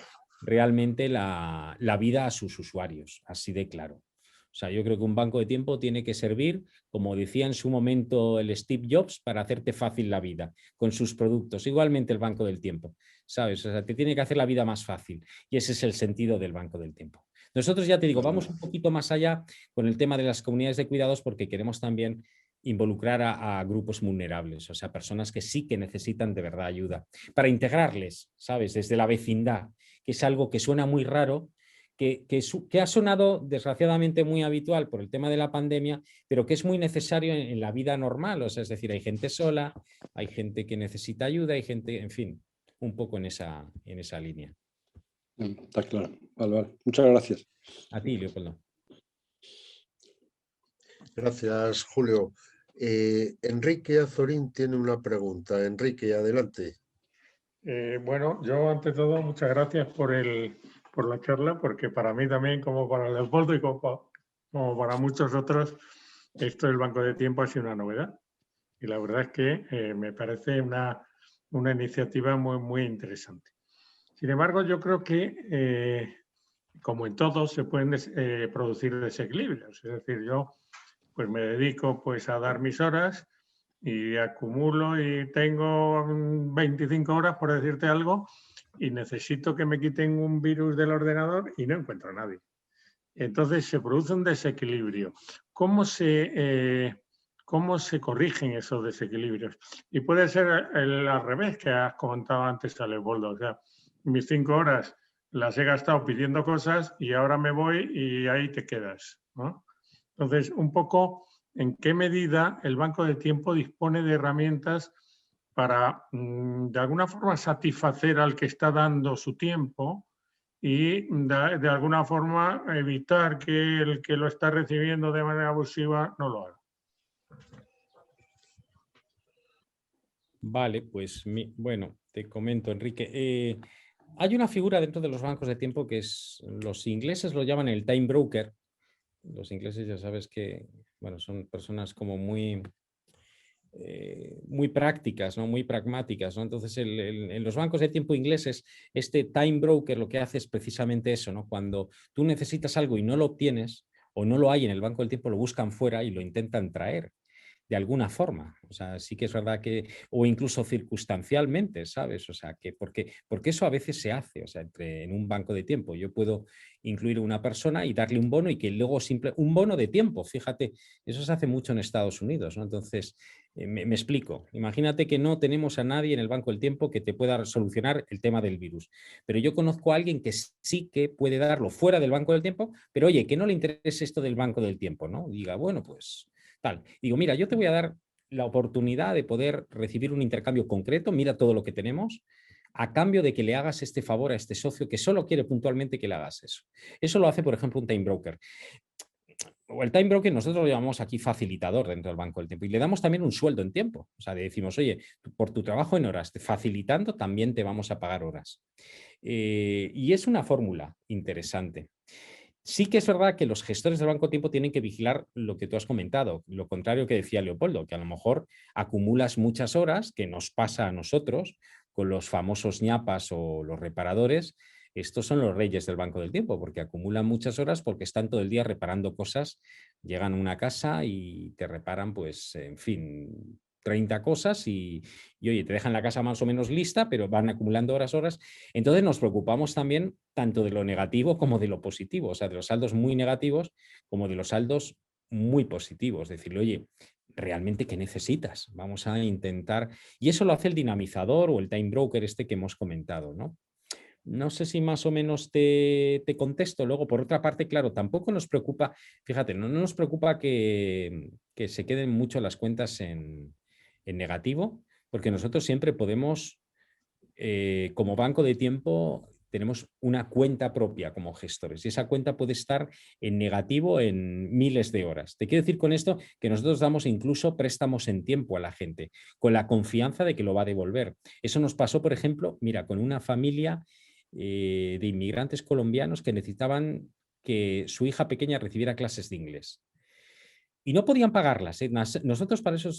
realmente la vida a sus usuarios, así de claro. O sea, yo creo que un banco de tiempo tiene que servir, como decía en su momento el Steve Jobs, para hacerte fácil la vida con sus productos. Igualmente el banco del tiempo, ¿sabes? O sea, te tiene que hacer la vida más fácil y ese es el sentido del banco del tiempo. Nosotros, ya te digo, vamos un poquito más allá con el tema de las comunidades de cuidados porque queremos también involucrar a grupos vulnerables, o sea, personas que sí que necesitan de verdad ayuda, para integrarles, ¿sabes? Desde la vecindad, que es algo que suena muy raro, que ha sonado desgraciadamente muy habitual por el tema de la pandemia, pero que es muy necesario en la vida normal, o sea, es decir, hay gente sola, hay gente que necesita ayuda, hay gente, en fin, un poco en esa línea. Está claro. Vale. Muchas gracias. A ti, Leopoldo. Gracias, Julio. Enrique Azorín tiene una pregunta. Enrique, adelante. Bueno, yo ante todo muchas gracias por la charla, porque para mí también, como para Leopoldo y como para muchos otros, esto del banco de tiempo ha sido una novedad. Y la verdad es que me parece una iniciativa muy, muy interesante. Sin embargo, yo creo que, como en todo, se pueden producir desequilibrios. Es decir, yo pues me dedico pues a dar mis horas y acumulo y tengo 25 horas, por decirte algo, y necesito que me quiten un virus del ordenador y no encuentro a nadie. Entonces se produce un desequilibrio. ¿Cómo se corrigen esos desequilibrios? Y puede ser al revés, que has comentado antes, Leopoldo. O sea, mis 5 horas las he gastado pidiendo cosas y ahora me voy y ahí te quedas, ¿no? Entonces, un poco, ¿en qué medida el banco de tiempo dispone de herramientas para, de alguna forma, satisfacer al que está dando su tiempo y de alguna forma evitar que el que lo está recibiendo de manera abusiva no lo haga? Vale, pues bueno, te comento, Enrique. Hay una figura dentro de los bancos de tiempo que los ingleses lo llaman el time broker. Los ingleses ya sabes que, bueno, son personas como muy prácticas, ¿no? Muy pragmáticas, ¿no? Entonces, en los bancos de tiempo ingleses, este time broker lo que hace es precisamente eso, ¿no? Cuando tú necesitas algo y no lo obtienes o no lo hay en el banco del tiempo, lo buscan fuera y lo intentan traer de alguna forma. O sea, sí que es verdad que, o incluso circunstancialmente, ¿sabes? O sea, porque eso a veces se hace, o sea, en un banco de tiempo. Yo puedo incluir una persona y darle un bono y que luego un bono de tiempo, fíjate, eso se hace mucho en Estados Unidos, ¿no? Entonces, me explico. Imagínate que no tenemos a nadie en el banco del tiempo que te pueda solucionar el tema del virus, pero yo conozco a alguien que sí que puede darlo fuera del banco del tiempo, pero oye, que no le interese esto del banco del tiempo, ¿no? Diga, bueno, pues tal. Digo, mira, yo te voy a dar la oportunidad de poder recibir un intercambio concreto, mira todo lo que tenemos, a cambio de que le hagas este favor a este socio que solo quiere puntualmente que le hagas eso. Eso lo hace, por ejemplo, un time broker. O el time broker nosotros lo llamamos aquí facilitador dentro del banco del tiempo y le damos también un sueldo en tiempo. O sea, le decimos, oye, por tu trabajo en horas, facilitando, también te vamos a pagar horas. Y es una fórmula interesante. Sí que es verdad que los gestores del banco de tiempo tienen que vigilar lo que tú has comentado, lo contrario que decía Leopoldo, que a lo mejor acumulas muchas horas, que nos pasa a nosotros con los famosos ñapas o los reparadores. Estos son los reyes del banco del tiempo, porque acumulan muchas horas porque están todo el día reparando cosas, llegan a una casa y te reparan, pues, en fin, 30 cosas y oye, te dejan la casa más o menos lista, pero van acumulando horas. Entonces nos preocupamos también tanto de lo negativo como de lo positivo, o sea, de los saldos muy negativos como de los saldos muy positivos. Decirle, oye, ¿realmente qué necesitas? Vamos a intentar... Y eso lo hace el dinamizador o el time broker este que hemos comentado, ¿no? No sé si más o menos te contesto. Luego, por otra parte, claro, tampoco nos preocupa, fíjate, no nos preocupa que se queden mucho las cuentas en negativo, porque nosotros siempre podemos, como banco de tiempo, tenemos una cuenta propia como gestores y esa cuenta puede estar en negativo en miles de horas. Te quiero decir con esto que nosotros damos incluso préstamos en tiempo a la gente, con la confianza de que lo va a devolver. Eso nos pasó, por ejemplo, mira, con una familia de inmigrantes colombianos que necesitaban que su hija pequeña recibiera clases de inglés. Y no podían pagarlas. Nosotros para eso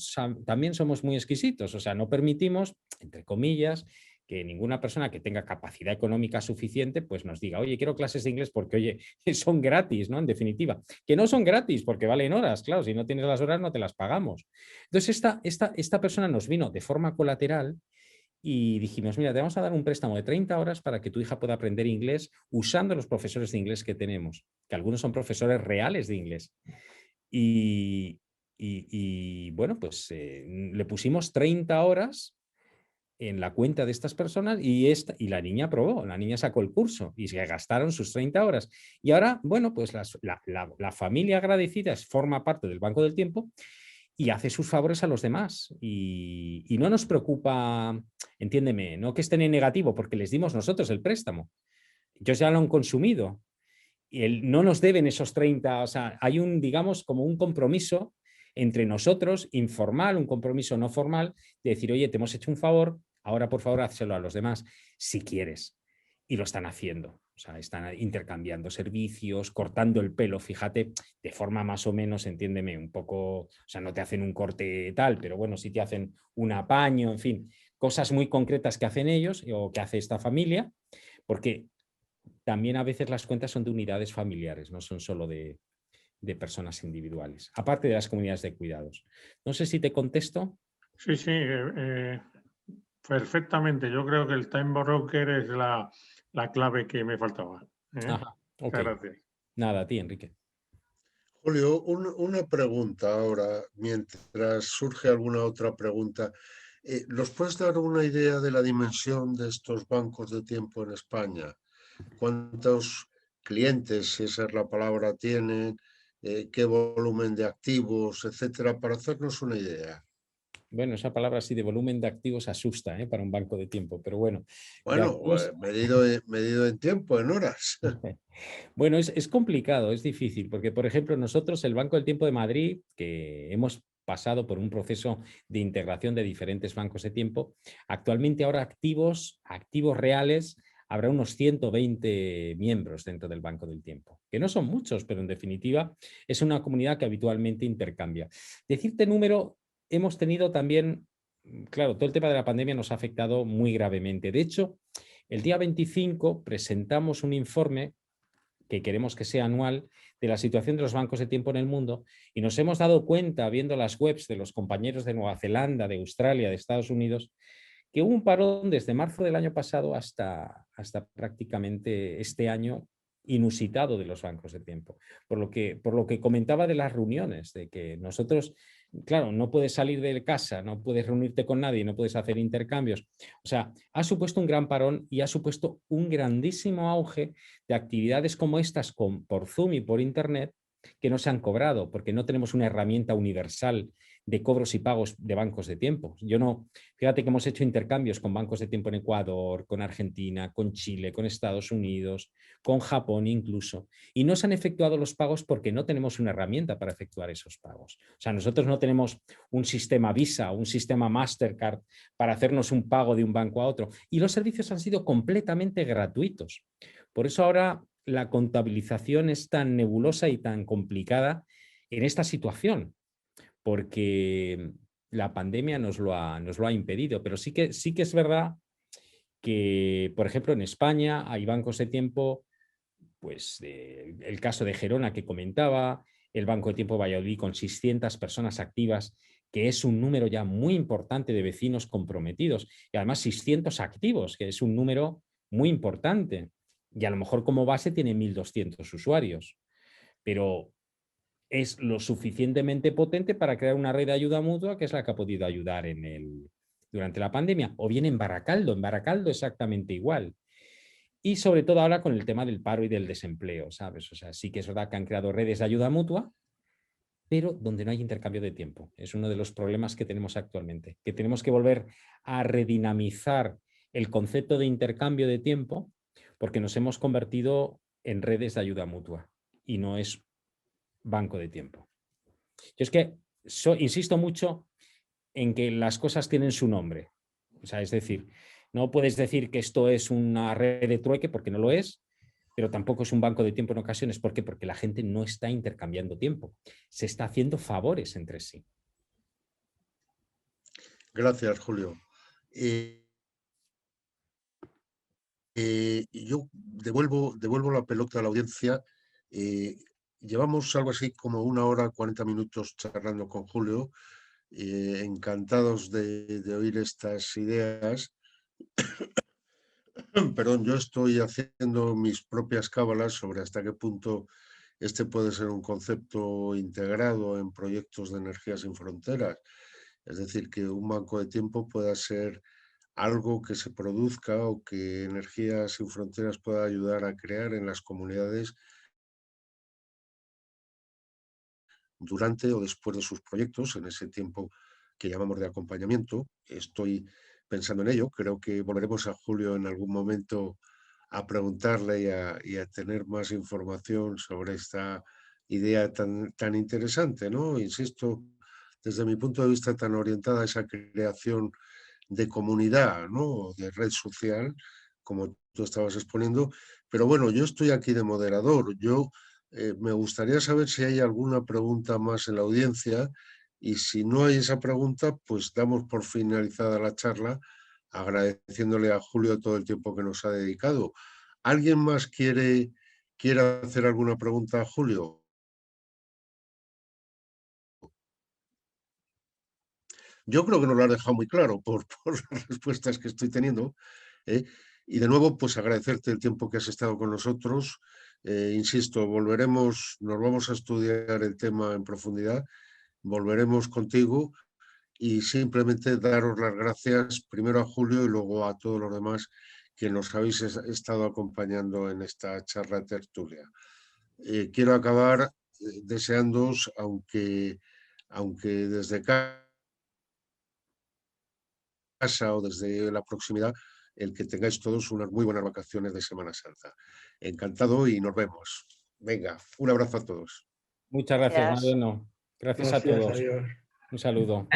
también somos muy exquisitos, o sea, no permitimos, entre comillas, que ninguna persona que tenga capacidad económica suficiente pues nos diga, oye, quiero clases de inglés porque, oye, son gratis, ¿no? En definitiva, que no son gratis porque valen horas, claro, si no tienes las horas no te las pagamos. Entonces esta persona nos vino de forma colateral y dijimos, mira, te vamos a dar un préstamo de 30 horas para que tu hija pueda aprender inglés usando los profesores de inglés que tenemos, que algunos son profesores reales de inglés. Y bueno, pues le pusimos 30 horas en la cuenta de estas personas y la niña aprobó, la niña sacó el curso y se gastaron sus 30 horas. Y ahora, bueno, pues la familia agradecida forma parte del banco del tiempo y hace sus favores a los demás. Y no nos preocupa, entiéndeme, no que estén en negativo porque les dimos nosotros el préstamo. Ellos ya lo han consumido. Y no nos deben esos 30, o sea, hay digamos, como un compromiso entre nosotros, informal, un compromiso no formal, de decir, oye, te hemos hecho un favor, Ahora, por favor, házselo a los demás si quieres. Y lo están haciendo. O sea, están intercambiando servicios, cortando el pelo, fíjate, de forma más o menos, entiéndeme, un poco, o sea, no te hacen un corte tal, pero bueno, sí te hacen un apaño, en fin, cosas muy concretas que hacen ellos o que hace esta familia, porque también a veces las cuentas son de unidades familiares, no son solo de personas individuales, aparte de las comunidades de cuidados. No sé si te contesto. Sí, sí, perfectamente. Yo creo que el time broker es la clave que me faltaba. Ajá, ok. Muchas gracias. Nada, a ti, Enrique. Julio, una pregunta ahora, mientras surge alguna otra pregunta. ¿Nos puedes dar una idea de la dimensión de estos bancos de tiempo en España? ¿Cuántos clientes, si esa es la palabra, tienen? ¿Qué volumen de activos, etcétera? Para hacernos una idea. Bueno, esa palabra así de volumen de activos asusta para un banco de tiempo, pero bueno. Bueno, medido en tiempo, en horas. Bueno, es complicado, es difícil, porque por ejemplo nosotros, el Banco del Tiempo de Madrid, que hemos pasado por un proceso de integración de diferentes bancos de tiempo, actualmente ahora activos reales, habrá unos 120 miembros dentro del Banco del Tiempo, que no son muchos, pero en definitiva es una comunidad que habitualmente intercambia. Decirte número, hemos tenido también, claro, todo el tema de la pandemia nos ha afectado muy gravemente. De hecho, el día 25 presentamos un informe que queremos que sea anual, de la situación de los bancos de tiempo en el mundo, y nos hemos dado cuenta, viendo las webs de los compañeros de Nueva Zelanda, de Australia, de Estados Unidos, que hubo un parón desde marzo del año pasado hasta prácticamente este año inusitado de los bancos de tiempo. Por lo que comentaba de las reuniones, de que nosotros, claro, no puedes salir de casa, no puedes reunirte con nadie, no puedes hacer intercambios. O sea, ha supuesto un gran parón y ha supuesto un grandísimo auge de actividades como estas por Zoom y por Internet que no se han cobrado, porque no tenemos una herramienta universal de cobros y pagos de bancos de tiempo. Fíjate que hemos hecho intercambios con bancos de tiempo en Ecuador, con Argentina, con Chile, con Estados Unidos, con Japón incluso, y no se han efectuado los pagos porque no tenemos una herramienta para efectuar esos pagos. O sea, nosotros no tenemos un sistema Visa, un sistema Mastercard para hacernos un pago de un banco a otro, y los servicios han sido completamente gratuitos. Por eso ahora la contabilización es tan nebulosa y tan complicada en esta situación, porque la pandemia nos lo ha impedido, pero sí que es verdad que, por ejemplo, en España hay bancos de tiempo, pues el caso de Gerona que comentaba, el Banco de Tiempo Valladolid con 600 personas activas, que es un número ya muy importante de vecinos comprometidos, y además 600 activos, que es un número muy importante, y a lo mejor como base tiene 1.200 usuarios, pero es lo suficientemente potente para crear una red de ayuda mutua, que es la que ha podido ayudar durante la pandemia. O bien en Baracaldo exactamente igual. Y sobre todo ahora con el tema del paro y del desempleo, ¿sabes? O sea, sí que es verdad que han creado redes de ayuda mutua, pero donde no hay intercambio de tiempo. Es uno de los problemas que tenemos actualmente, que tenemos que volver a redinamizar el concepto de intercambio de tiempo, porque nos hemos convertido en redes de ayuda mutua y no es banco de tiempo. Yo es que insisto mucho en que las cosas tienen su nombre. O sea, es decir, no puedes decir que esto es una red de trueque porque no lo es, pero tampoco es un banco de tiempo en ocasiones. ¿Por qué? Porque la gente no está intercambiando tiempo. Se está haciendo favores entre sí. Gracias, Julio. Yo devuelvo la pelota a la audiencia. Llevamos algo así como 1 hora, 40 minutos charlando con Julio. Encantados de oír estas ideas. Perdón, yo estoy haciendo mis propias cábalas sobre hasta qué punto este puede ser un concepto integrado en proyectos de energía sin fronteras. Es decir, que un banco de tiempo pueda ser algo que se produzca o que Energía Sin Fronteras pueda ayudar a crear en las comunidades durante o después de sus proyectos, en ese tiempo que llamamos de acompañamiento. Estoy pensando en ello. Creo que volveremos a Julio en algún momento a preguntarle y a tener más información sobre esta idea tan interesante, ¿no? Insisto, desde mi punto de vista, tan orientada a esa creación comunidad, ¿no? De red social, como tú estabas exponiendo. Pero bueno, yo estoy aquí de moderador. Me gustaría saber si hay alguna pregunta más en la audiencia, y si no hay esa pregunta, pues damos por finalizada la charla, agradeciéndole a Julio todo el tiempo que nos ha dedicado. ¿Alguien más quiere hacer alguna pregunta a Julio? Yo creo que nos lo has dejado muy claro por las respuestas que estoy teniendo. Y de nuevo, pues agradecerte el tiempo que has estado con nosotros. Insisto, nos vamos a estudiar el tema en profundidad, volveremos contigo, y simplemente daros las gracias primero a Julio y luego a todos los demás que nos habéis estado acompañando en esta charla tertulia. Quiero acabar deseándoos, aunque desde casa o desde la proximidad, el que tengáis todos unas muy buenas vacaciones de Semana Santa. Encantado y nos vemos. Venga, un abrazo a todos. Muchas gracias, Mariano. Gracias a todos. Adiós. Un saludo.